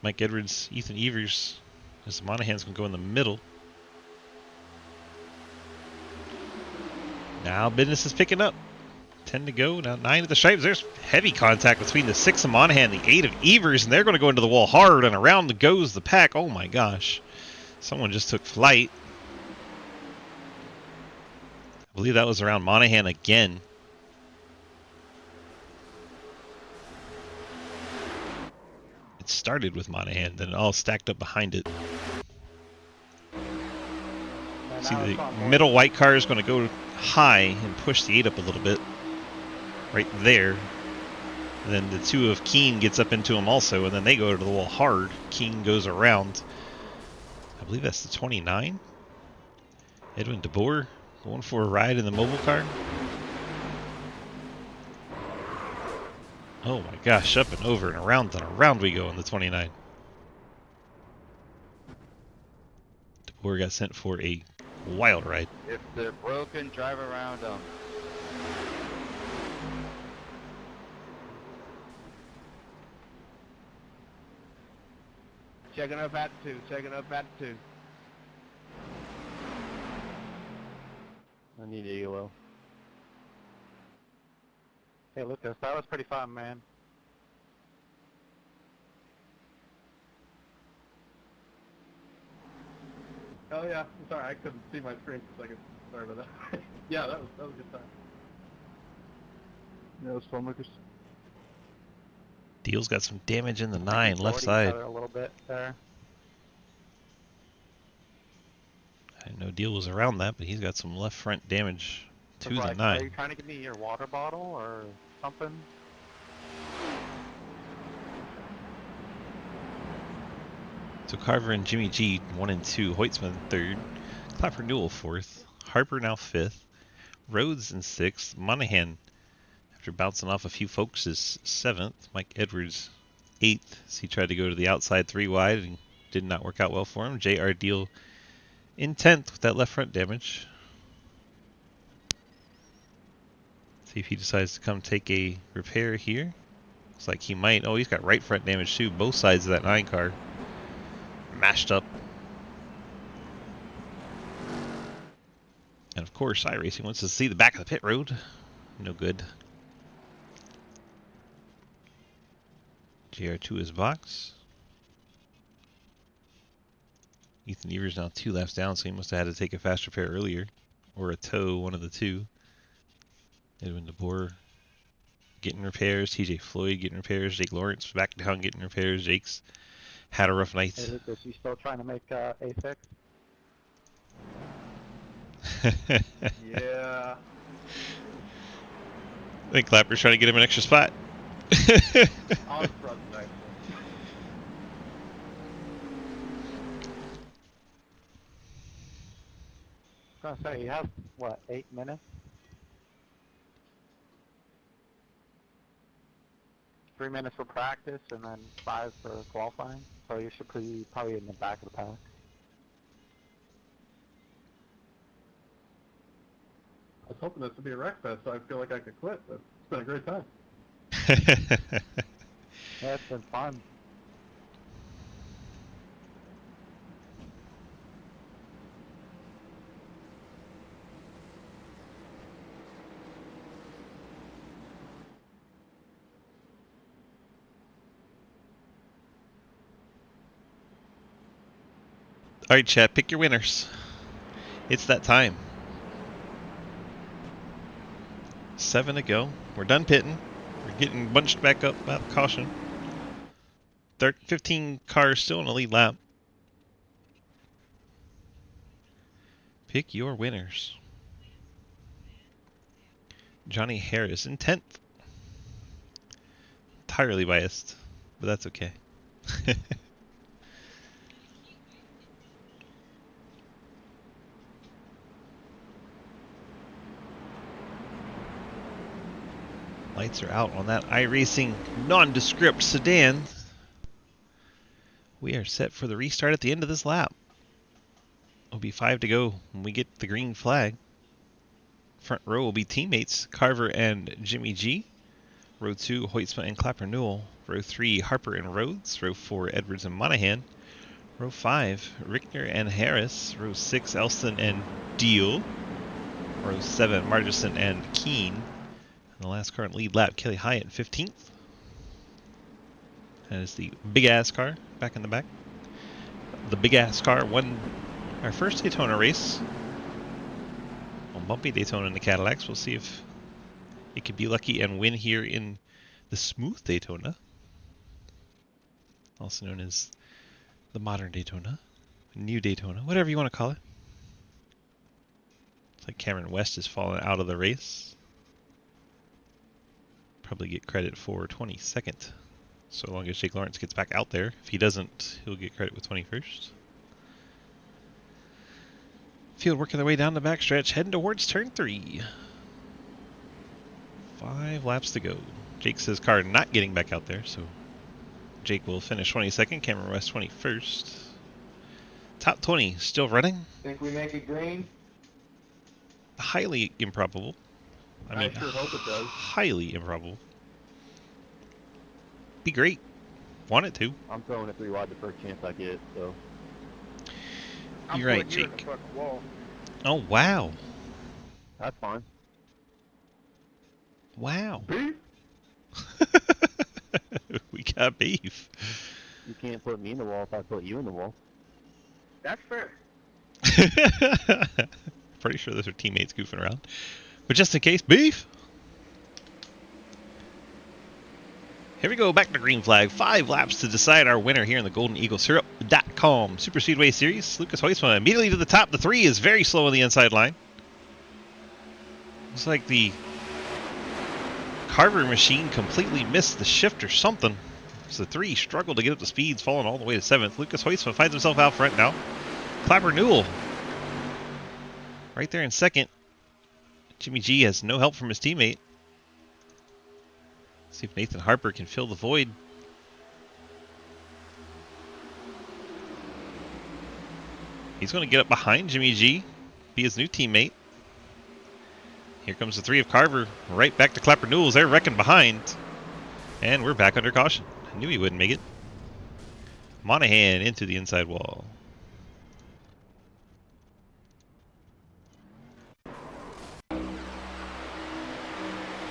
[SPEAKER 1] Mike Edwards, Ethan Evers, as Monahan's gonna go in the middle. Now business is picking up. 10 to go, now 9 at the stripes. There's heavy contact between the 6 of Monahan and the 8 of Evers, and they're going to go into the wall hard, and around goes the pack. Oh my gosh. Someone just took flight. I believe that was around Monahan again. It started with Monahan, then it all stacked up behind it. See, the middle white car is going to go high and push the 8 up a little bit. Right there. And then the 2 of Keene gets up into him also, and then they go to the wall hard. Keene goes around. I believe that's the 29. Edwin DeBoer going for a ride in the mobile car. Oh my gosh, up and over and around we go on the 29. DeBoer got sent for a wild ride.
[SPEAKER 6] If they're broken, drive around them. Checking up attitude, checking up attitude.
[SPEAKER 2] I need ELO.
[SPEAKER 6] Hey Lucas, that was pretty fun, man.
[SPEAKER 3] Oh yeah, I'm sorry, I couldn't see my screen for a second. Sorry about that. Yeah, that was a good time.
[SPEAKER 2] Yeah, it was fun, Lucas.
[SPEAKER 1] Deal's got some damage in the 9 left
[SPEAKER 6] Each
[SPEAKER 1] side.
[SPEAKER 6] other a little bit there.
[SPEAKER 1] I didn't know Deal was around that, but he's got some left front damage to the
[SPEAKER 6] Are
[SPEAKER 1] 9.
[SPEAKER 6] you trying to give me your water bottle or something?
[SPEAKER 1] So Carver and Jimmy G 1 and 2, Hoytsman 3rd, Clapper Newell 4th, Harper now 5th, Rhodes in 6th, Monahan, after bouncing off a few folks, is 7th, Mike Edwards 8th, so he tried to go to the outside 3 wide and did not work out well for him. J.R. Deal in 10th with that left front damage. See if he decides to come take a repair here. Looks like he might. Oh, he's got right front damage too, both sides of that 9 car. Mashed up. And of course, iRacing wants to see the back of the pit road. No good. JR2 is box. Ethan Evers now 2 laps down, so he must have had to take a fast repair earlier. Or a tow, one of the two. Edwin DeBoer getting repairs. TJ Floyd getting repairs. Jake Lawrence back down getting repairs. Jake's had a rough night.
[SPEAKER 6] Hey Lucas, you still trying to make A6?
[SPEAKER 3] Yeah.
[SPEAKER 1] I think Clapper's trying to get him an extra spot.
[SPEAKER 3] On front night.
[SPEAKER 6] I was gonna say, you have, what, 8 minutes? 3 minutes for practice and then 5 for qualifying. So you should be probably in the back of the pack.
[SPEAKER 3] I was hoping this would be a wreck fest, so I feel like I could quit, but it's been a great time.
[SPEAKER 6] Yeah, it's been fun.
[SPEAKER 1] All right, chat, pick your winners. It's that time. 7 to go. We're done pitting. We're getting bunched back up out of caution. 15 cars still in the lead lap. Pick your winners. Johnny Harris in 10th. Entirely biased, but that's okay. Lights are out on that iRacing nondescript sedan. We are set for the restart at the end of this lap. It'll be 5 to go when we get the green flag. Front row will be teammates Carver and Jimmy G. Row 2, Hoytsma and Clapper Newell. Row 3, Harper and Rhodes. Row 4, Edwards and Monahan. Row 5, Rickner and Harris. Row 6, Elston and Deal. Row 7, Margison and Keene. The last car in lead lap, Kelly Hyatt, 15th. That is the big-ass car back in the back. The big-ass car won our first Daytona race. On bumpy Daytona in the Cadillacs. We'll see if it could be lucky and win here in the smooth Daytona. Also known as the modern Daytona. New Daytona, whatever you want to call it. It's like Cameron West has fallen out of the race. Probably get credit for 22nd, so long as Jake Lawrence gets back out there. If he doesn't, he'll get credit with 21st. Field working their way down the backstretch, heading towards turn 3. 5 laps to go. Jake says car not getting back out there, so Jake will finish 22nd, Cameron West 21st. Top 20 still running.
[SPEAKER 2] Think we make it green?
[SPEAKER 1] Highly improbable. I mean,
[SPEAKER 3] sure hope it does.
[SPEAKER 1] highly improbable. Be great. Want it to.
[SPEAKER 2] I'm throwing it 3 wide the first chance I get, so.
[SPEAKER 1] You're right, Jake. Oh, wow.
[SPEAKER 2] That's fine.
[SPEAKER 1] Wow.
[SPEAKER 3] Beef?
[SPEAKER 1] We got beef.
[SPEAKER 2] You can't put me in the wall if I put you in the wall.
[SPEAKER 3] That's fair.
[SPEAKER 1] Pretty sure those are teammates goofing around. But just in case, beef! Here we go, back to green flag. 5 laps to decide our winner here in the Golden Eagle Syrup.com Superspeedway Series. Lucas Hoytsma immediately to the top. The 3 is very slow on the inside line. Looks like the Carver machine completely missed the shift or something. So the 3 struggled to get up to speeds, falling all the way to 7th. Lucas Hoytsma finds himself out front now. Clapper Newell right there in 2nd. Jimmy G has no help from his teammate. See if Nathan Harper can fill the void. He's going to get up behind Jimmy G, be his new teammate. Here comes the 3 of Carver, right back to Clapper Newell's. They're wrecking behind. And we're back under caution. I knew he wouldn't make it. Monahan into the inside wall.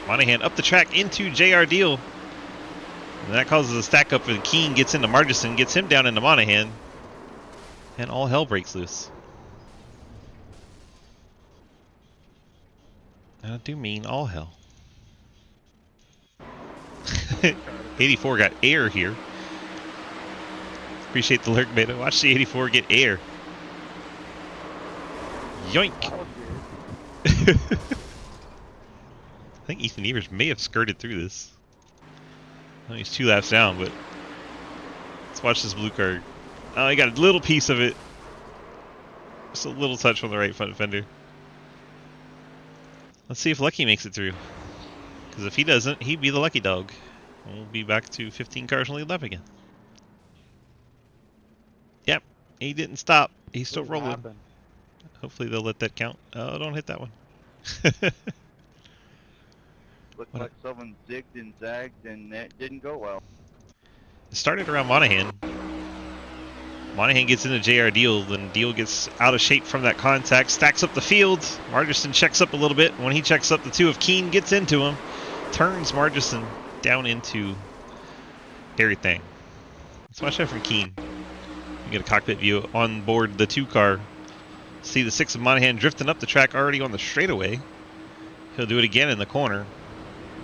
[SPEAKER 1] Monahan up the track into JR Deal. And that causes a stack up and Keene gets into Margison, gets him down into Monahan. And all hell breaks loose. I do mean all hell. 84 got air here. Appreciate the lurk, beta. Watch the 84 get air. Yoink! I think Ethan Evers may have skirted through this. I know he's 2 laps down, but let's watch this blue car. Oh, he got a little piece of it. Just a little touch on the right front fender. Let's see if Lucky makes it through. Because if he doesn't, he'd be the lucky dog. And we'll be back to 15 cars on the lead lap again. Yep, he didn't stop. He's still
[SPEAKER 6] What
[SPEAKER 1] rolling.
[SPEAKER 6] happened?
[SPEAKER 1] Hopefully they'll let that count. Oh, don't hit that one.
[SPEAKER 8] Looked like someone zigged and zagged and it didn't go well.
[SPEAKER 1] It started around Monahan. Monahan gets into JR Deal, then Deal gets out of shape from that contact, stacks up the field. Margerson checks up a little bit. When he checks up, the 2 of Keen gets into him, turns Margerson down into everything. Let's watch that from Keen. You get a cockpit view on board the 2 car. See the 6 of Monahan drifting up the track already on the straightaway. He'll do it again in the corner.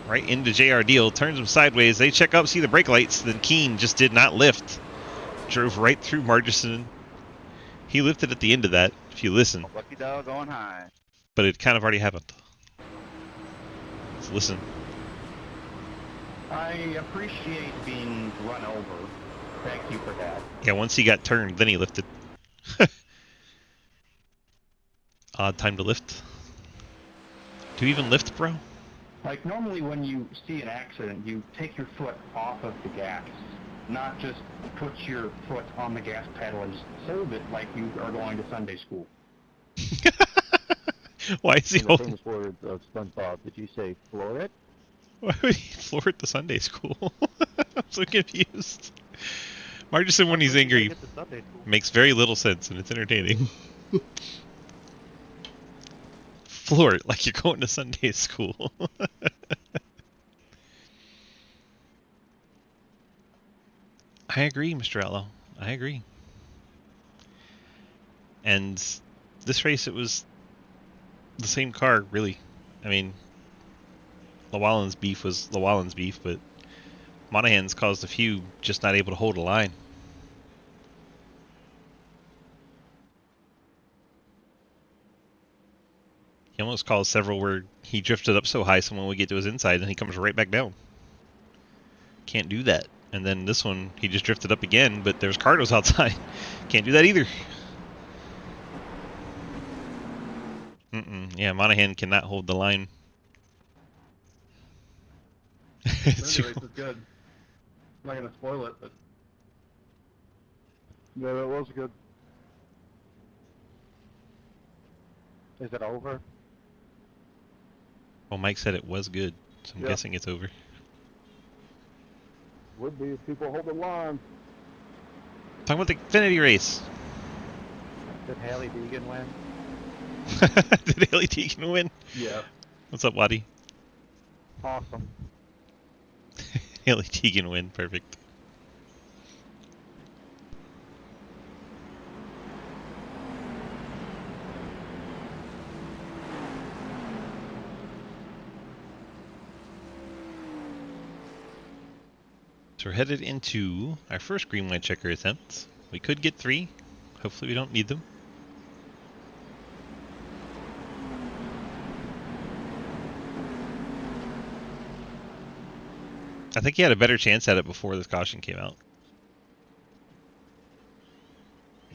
[SPEAKER 1] Right into JR Deal, turns him sideways. They check up, see the brake lights, then Keen just did not lift. Drove right through Margerson. He lifted at the end of that, if you listen.
[SPEAKER 8] Lucky dog going high.
[SPEAKER 1] But it kind of already happened. Let's listen.
[SPEAKER 5] I appreciate being run over. Thank you for that.
[SPEAKER 1] Yeah, once he got turned, then he lifted. Odd time to lift. Do you even lift, bro?
[SPEAKER 5] Like, normally when you see an accident, you take your foot off of the gas. Not just put your foot on the gas pedal and just hold it like you are going to Sunday school.
[SPEAKER 1] Why is he
[SPEAKER 2] In the
[SPEAKER 1] holding?
[SPEAKER 2] famous words of SpongeBob, did you say floor it?
[SPEAKER 1] Why would he floor it to Sunday school? I'm so confused. Margerson, when he's angry,
[SPEAKER 6] Get to Sunday school.
[SPEAKER 1] makes very little sense, and it's entertaining. Floor it like you're going to Sunday school. I agree, Mr. Outlaw. I agree. And this race, it was the same car, really. I mean, Llewellyn's beef was Llewellyn's beef, but Monahan's caused a few just not able to hold a line. He almost caused several where he drifted up so high someone would get to his inside and he comes right back down. Can't do that. And then this one, he just drifted up again, but there's Cardos outside. Can't do that either. Yeah, Monahan cannot hold the line.
[SPEAKER 3] This race is good. I'm not gonna spoil it, but
[SPEAKER 2] Yeah, that was good.
[SPEAKER 6] Is it over?
[SPEAKER 1] Well, Mike said it was good, so I'm
[SPEAKER 2] Yeah.
[SPEAKER 1] guessing it's over.
[SPEAKER 2] Would be if people hold the line.
[SPEAKER 1] Talking about the Xfinity race.
[SPEAKER 6] Did Haley Deegan win?
[SPEAKER 1] Did Haley Teagan win?
[SPEAKER 3] yeah.
[SPEAKER 1] What's up, Waddy?
[SPEAKER 6] Awesome.
[SPEAKER 1] Haley Teagan win, perfect. So we're headed into our first green light checker attempt. We could get 3. Hopefully we don't need them. I think he had a better chance at it before this caution came out.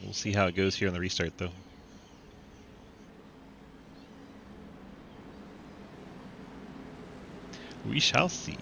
[SPEAKER 1] We'll see how it goes here on the restart, though. We shall see.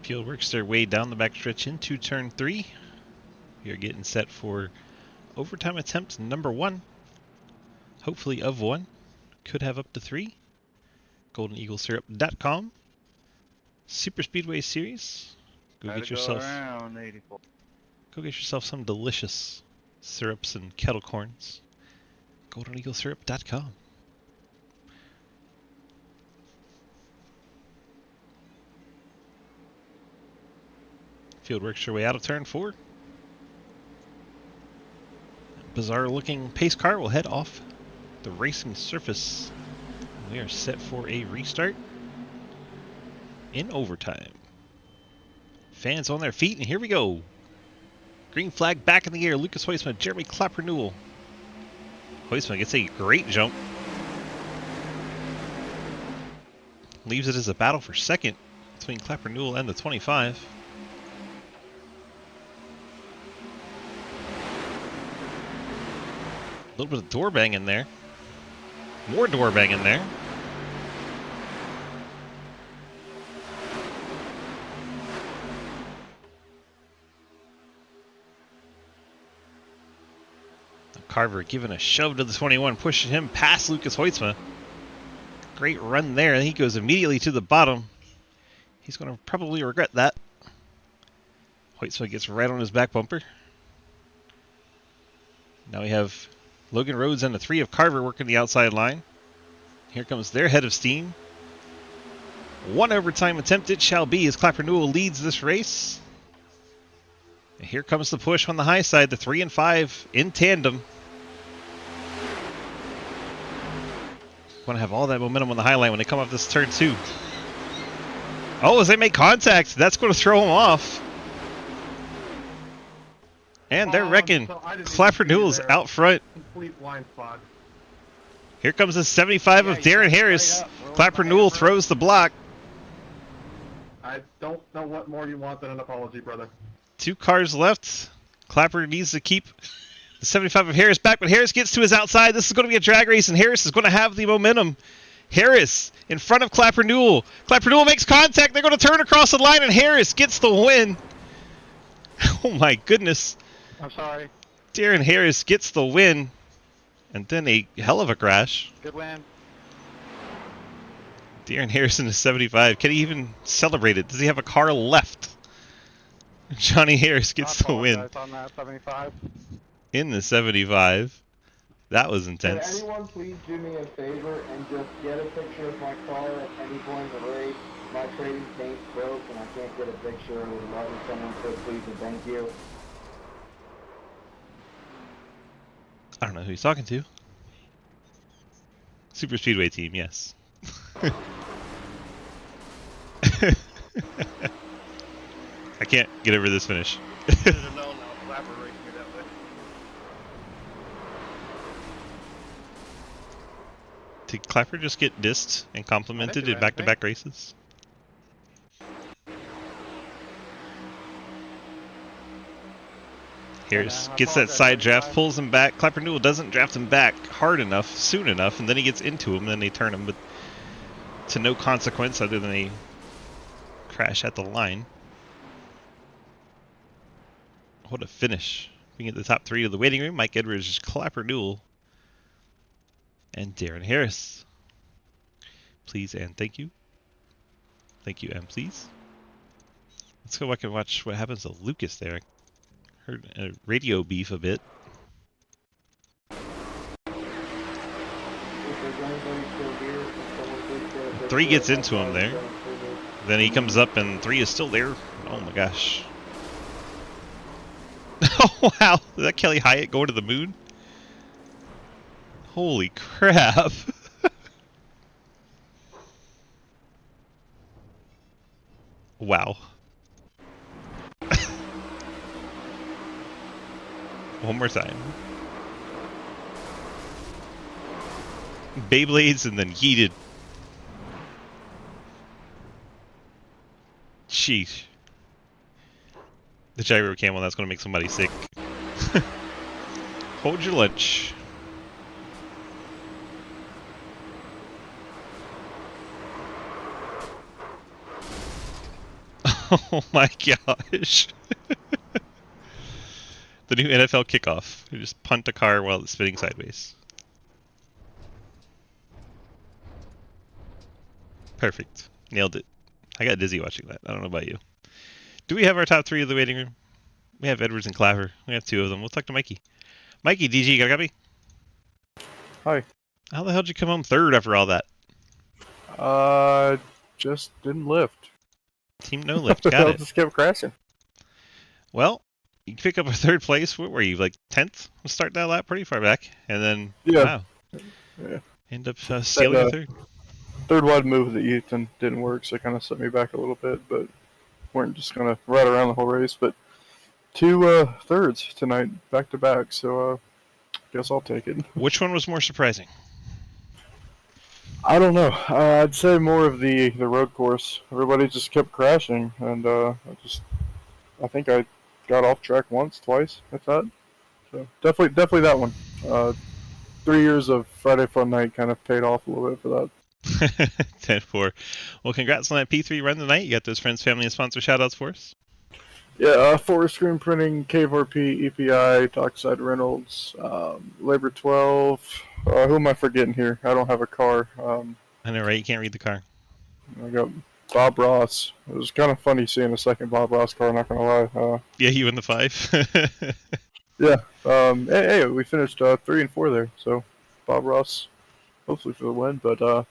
[SPEAKER 1] Field works their way down the backstretch into turn 3. We are getting set for overtime attempt number 1. Hopefully of 1. Could have up to 3. GoldenEagleSyrup.com. Superspeedway Series. Go
[SPEAKER 8] Gotta
[SPEAKER 1] get
[SPEAKER 8] go
[SPEAKER 1] yourself.
[SPEAKER 8] around 84.
[SPEAKER 1] Go get yourself some delicious syrups and kettle corns. GoldenEagleSyrup.com. Field works your way out of turn 4. Bizarre looking pace car will head off the racing surface. We are set for a restart in overtime. Fans on their feet, and here we go. Green flag back in the air. Lucas Hoisman, Jeremy Clapper-Newell. Hoisman gets a great jump. Leaves it as a battle for second between Clapper-Newell and the 25. A little bit of door bang in there. More door bang in there. Carver giving a shove to the 21, pushing him past Lucas Hoitzma. Great run there, and he goes immediately to the bottom. He's going to probably regret that. Hoitzma gets right on his back bumper. Now we have Logan Rhodes and the 3 of Carver working the outside line. Here comes their head of steam. One overtime attempt it shall be as Clapper-Newell leads this race. And here comes the push on the high side, the 3 and 5 in tandem. Want to have all that momentum on the high line when they come off this turn 2. Oh, as they make contact, that's going to throw them off. And they're wrecking. Clapper-Newell's out front.
[SPEAKER 3] Complete blind spot.
[SPEAKER 1] Here comes the 75 of Darren Harris. Clapper-Newell throws the block.
[SPEAKER 3] I don't know what more you want than an apology, brother.
[SPEAKER 1] 2 cars left. Clapper needs to keep the 75 of Harris back, but Harris gets to his outside. This is going to be a drag race, and Harris is going to have the momentum. Harris in front of Clapper-Newell. Clapper-Newell makes contact. They're going to turn across the line, and Harris gets the win. Oh my goodness.
[SPEAKER 6] I'm sorry.
[SPEAKER 1] Darren Harris gets the win, and then a hell of a crash.
[SPEAKER 6] Good win.
[SPEAKER 1] Darren Harris in the 75. Can he even celebrate it? Does he have a car left? Johnny Harris gets the win
[SPEAKER 6] On that 75.
[SPEAKER 1] in the 75. That was
[SPEAKER 2] Can
[SPEAKER 1] intense.
[SPEAKER 2] anyone please do me a favor and just get a picture of my car at any point in the race? My trading paint's broke and I can't get a picture. I would love if someone could, please, and thank you.
[SPEAKER 1] I don't know who he's talking to. Superspeedway team, yes. I can't get over this finish. Did Clapper just get dissed and complimented in back-to-back races? Harris gets that side draft, pulls him back. Clapper-Newell doesn't draft him back hard enough, soon enough, and then he gets into him, and then they turn him, but to no consequence other than a crash at the line. What a finish. We get the top 3 of the waiting room. Mike Edwards, Clapper-Newell, and Darren Harris. Please and thank you. Thank you and please. Let's go back and watch what happens to Lucas there. Heard a radio beef a bit.
[SPEAKER 2] If there's anybody still here, can someone please get a picture
[SPEAKER 1] 3 gets
[SPEAKER 2] of my
[SPEAKER 1] into him
[SPEAKER 2] car
[SPEAKER 1] there.
[SPEAKER 2] going through
[SPEAKER 1] Then he comes up and 3 is still there. Oh my gosh. Oh wow, is that Kelly Hyatt going to the moon? Holy crap. Wow. One more time. Beyblades and then yeeted. Sheesh. The gyro cam, that's going to make somebody sick. Hold your lunch. Oh my gosh. The new NFL kickoff. You just punt a car while it's spinning sideways. Perfect. Nailed it. I got dizzy watching that. I don't know about you. Do we have our top 3 of the waiting room? We have Edwards and Clapper. We have 2 of them. We'll talk to Mikey. Mikey, DG, got a copy?
[SPEAKER 9] Hi.
[SPEAKER 1] How the hell did you come home 3rd after all that?
[SPEAKER 9] Just didn't lift.
[SPEAKER 1] Team no lift. Got it.
[SPEAKER 9] Just kept crashing.
[SPEAKER 1] Well, you pick up a 3rd place. What were you, like 10th? We'll start that lap pretty far back. And then,
[SPEAKER 9] Yeah.
[SPEAKER 1] wow.
[SPEAKER 9] Yeah.
[SPEAKER 1] End up stealing a 3rd.
[SPEAKER 9] Third wide move that Ethan didn't work, so it kind of set me back a little bit, but weren't just going to ride around the whole race. But 2 thirds tonight, back to back, so guess I'll take it.
[SPEAKER 1] Which one was more surprising?
[SPEAKER 9] I don't know. I'd say more of the road course. Everybody just kept crashing, and I think I got off track once, twice, if that. So definitely that one. 3 years of Friday Fun Night kind of paid off a little bit for that.
[SPEAKER 1] 10-4. Well, congrats on that P3 run tonight. You got those friends, family, and sponsor shoutouts for us?
[SPEAKER 9] Yeah, Forest Screen Printing, K4P, EPI, Dockside Reynolds, Labor 12. Who am I forgetting here? I don't have a car.
[SPEAKER 1] I know, right? You can't read the car.
[SPEAKER 9] I got Bob Ross. It was kind of funny seeing a second Bob Ross car, not going to lie.
[SPEAKER 1] Yeah, you in the 5.
[SPEAKER 9] Yeah. Hey, we finished 3 and 4 there, so Bob Ross, hopefully for the win. But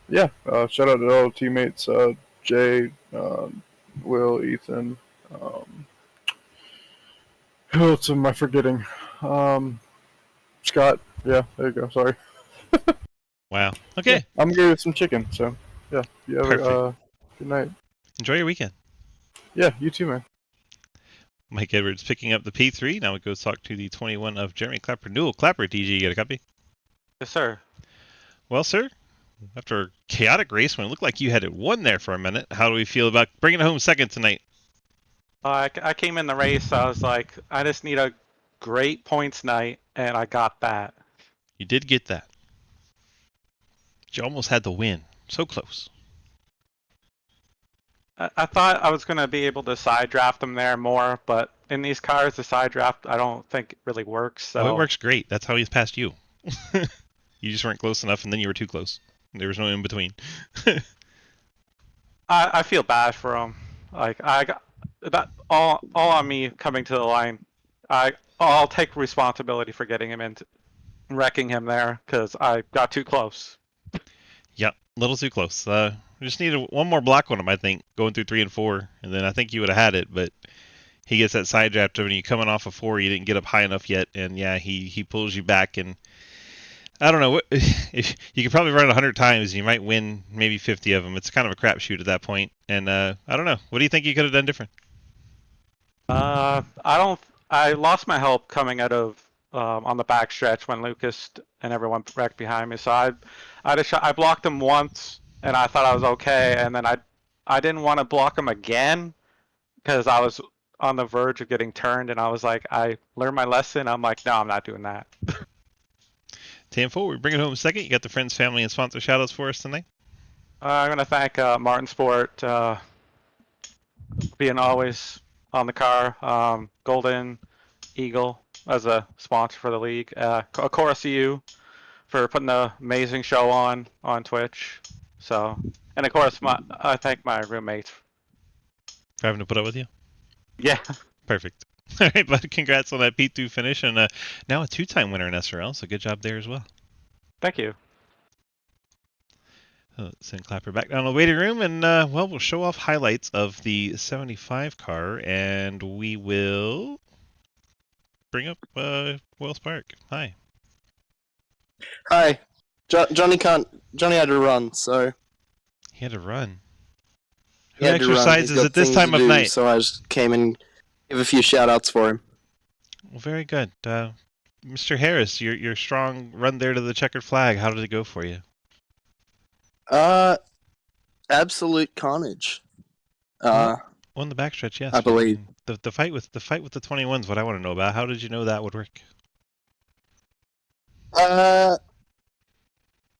[SPEAKER 9] yeah, shout out to all the teammates, Jay, Will, Ethan. Who else am I forgetting? Scott. Yeah, there you go. Sorry.
[SPEAKER 1] Wow. Okay.
[SPEAKER 9] Yeah, I'm gonna get some chicken. So yeah, you have
[SPEAKER 1] Perfect.
[SPEAKER 9] Good night.
[SPEAKER 1] Enjoy your weekend.
[SPEAKER 9] Yeah, you too, man.
[SPEAKER 1] Mike Edwards picking up the P3. Now we go talk to the 21 of Jeremy Clapper. Newell Clapper, DG, you got a copy?
[SPEAKER 7] Yes, sir.
[SPEAKER 1] Well, sir, after a chaotic race when it looked like you had it won there for a minute, how do we feel about bringing it home second tonight?
[SPEAKER 7] I came in the race. I was like, I just need a great points night, and I got that.
[SPEAKER 1] You did get that. You almost had the win. So close.
[SPEAKER 7] I thought I was going to be able to side draft them there more, but in these cars, the side draft, I don't think it really works. So
[SPEAKER 1] Oh, it works great. That's how he's passed you. You just weren't close enough, and then you were too close. There was no in between.
[SPEAKER 7] I feel bad for him. Like I got that all on me coming to the line. I'll take responsibility for getting him into wrecking him there because I got too close.
[SPEAKER 1] Yep, a little too close. We just needed one more block on him, I think, going through 3 and 4, and then I think you would have had it, but he gets that side draft when you coming off of 4, you didn't get up high enough yet, and yeah, he pulls you back, and I don't know, if you could probably run it 100 times, you might win maybe 50 of them. It's kind of a crapshoot at that point, and I don't know. What do you think you could have done different?
[SPEAKER 7] I lost my help coming out of on the back stretch when Lucas and everyone wrecked behind me. So I blocked him once, and I thought I was okay, and then I didn't want to block him again because I was on the verge of getting turned, and I was like, I learned my lesson. I'm like, no, I'm not doing that.
[SPEAKER 1] 10-4, we bring it home second. You got the friends, family, and sponsor shoutouts for us tonight?
[SPEAKER 7] I'm going to thank Martin Sport being always on the car, Golden Eagle as a sponsor for the league, of course you for putting the amazing show on Twitch. So, and of course I thank my roommates
[SPEAKER 1] For having to put up with you?
[SPEAKER 7] Yeah.
[SPEAKER 1] Perfect. All right, bud. Congrats on that P2 finish, and now a 2-time winner in SRL, so good job there as well.
[SPEAKER 7] Thank you.
[SPEAKER 1] Let's send Clapper back down to the waiting room, and well, we'll show off highlights of the 75 car, and we will bring up Wells Park. Hi.
[SPEAKER 10] Hi. Johnny had to run, so
[SPEAKER 1] He had to run.
[SPEAKER 10] he
[SPEAKER 1] Who
[SPEAKER 10] had to run. He's
[SPEAKER 1] exercises
[SPEAKER 10] got
[SPEAKER 1] at this
[SPEAKER 10] things
[SPEAKER 1] time
[SPEAKER 10] to
[SPEAKER 1] of
[SPEAKER 10] do,
[SPEAKER 1] night?
[SPEAKER 10] so I just came and give a few shout outs for him.
[SPEAKER 1] Well, very good. Mr. Harris, your strong run there to the checkered flag, how did it go for you?
[SPEAKER 10] Absolute carnage.
[SPEAKER 1] On the backstretch, yes.
[SPEAKER 10] I believe.
[SPEAKER 1] The fight with the 21's what I want to know about. How did you know that would work?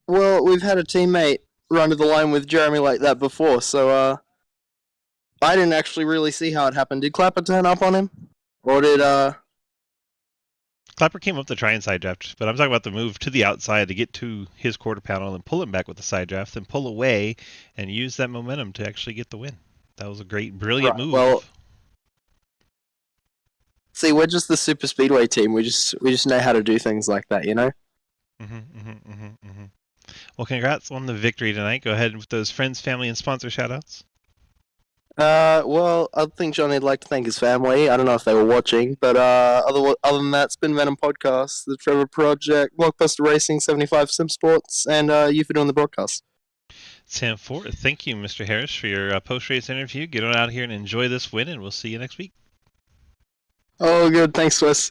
[SPEAKER 10] Well, we've had a teammate run to the line with Jeremy like that before, so I didn't actually really see how it happened. Did Clapper turn up on him? Or did
[SPEAKER 1] Clapper came up to try and side draft, but I'm talking about the move to the outside to get to his quarter panel and pull him back with the side draft, then pull away and use that momentum to actually get the win. That was a great, brilliant move.
[SPEAKER 10] Well, see, we're just the Super Speedway team. We just know how to do things like that, you know.
[SPEAKER 1] Well, congrats on the victory tonight. Go ahead with those friends, family, and sponsor shoutouts.
[SPEAKER 10] Well, I think Johnny'd like to thank his family. I don't know if they were watching, but other than that, Spin Venom Podcast, the Trevor Project, Blockbuster Racing, 75 Sim Sports, and you for doing the broadcast.
[SPEAKER 1] 10-4. Thank you, Mr. Harris, for your post-race interview. Get on out here and enjoy this win, and we'll see you next week.
[SPEAKER 10] Oh, good. Thanks, Wes.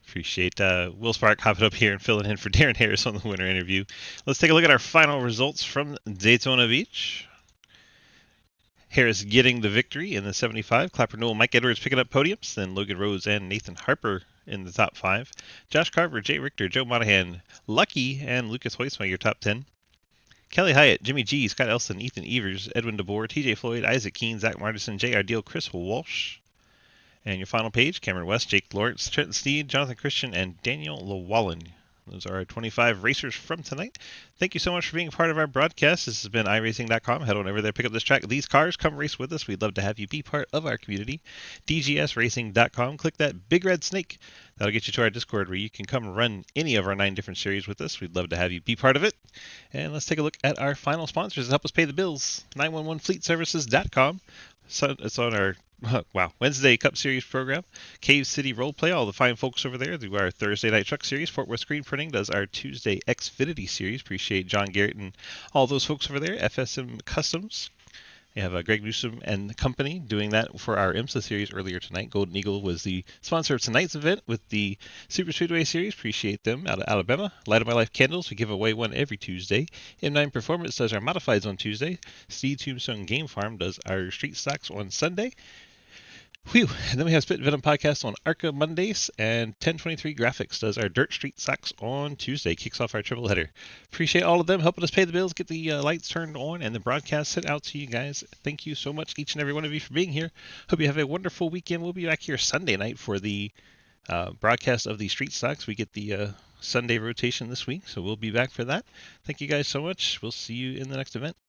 [SPEAKER 1] Appreciate Will Spark hopping up here and filling in for Darren Harris on the winner interview. Let's take a look at our final results from Daytona Beach. Harris getting the victory in the 75. Clapper Newell, Mike Edwards picking up podiums. Then Logan Rose and Nathan Harper in the top 5. Josh Carver, Jay Richter, Joe Monahan, Lucky, and Lucas Hoisma, your top 10. Kelly Hyatt, Jimmy G, Scott Elson, Ethan Evers, Edwin DeBoer, TJ Floyd, Isaac Keene, Zach Martison, J.R. Deal, Chris Walsh. And your final page, Cameron West, Jake Lawrence, Trenton Steed, Jonathan Christian, and Daniel Llewellyn. Those are our 25 racers from tonight. Thank you so much for being a part of our broadcast. This has been iRacing.com. Head on over there, pick up this track. These cars, come race with us. We'd love to have you be part of our community. DGSRacing.com. Click that big red snake. That'll get you to our Discord where you can come run any of our 9 different series with us. We'd love to have you be part of it. And let's take a look at our final sponsors to help us pay the bills. 911fleetservices.com. So it's on our Wednesday Cup Series program. Cave City Roleplay, all the fine folks over there do our Thursday Night Truck Series. Fort Worth Screen Printing does our Tuesday Xfinity Series. Appreciate John Garrett and all those folks over there. FSM Customs. We have Greg Newsom and company doing that for our IMSA series earlier tonight. Golden Eagle was the sponsor of tonight's event with the Superspeedway series. Appreciate them out of Alabama. Light of My Life candles. We give away one every Tuesday. M9 Performance does our modifieds on Tuesday. Steed Tombstone Game Farm does our street stocks on Sunday. Whew. And then we have Spit Venom Podcast on ARCA Mondays, and 1023 Graphics does our Dirt Street Stocks on Tuesday. Kicks off our triple header. Appreciate all of them helping us pay the bills, get the lights turned on, and the broadcast sent out to you guys. Thank you so much, each and every one of you, for being here. Hope you have a wonderful weekend. We'll be back here Sunday night for the broadcast of the Street Stocks. We get the Sunday rotation this week, so we'll be back for that. Thank you guys so much. We'll see you in the next event.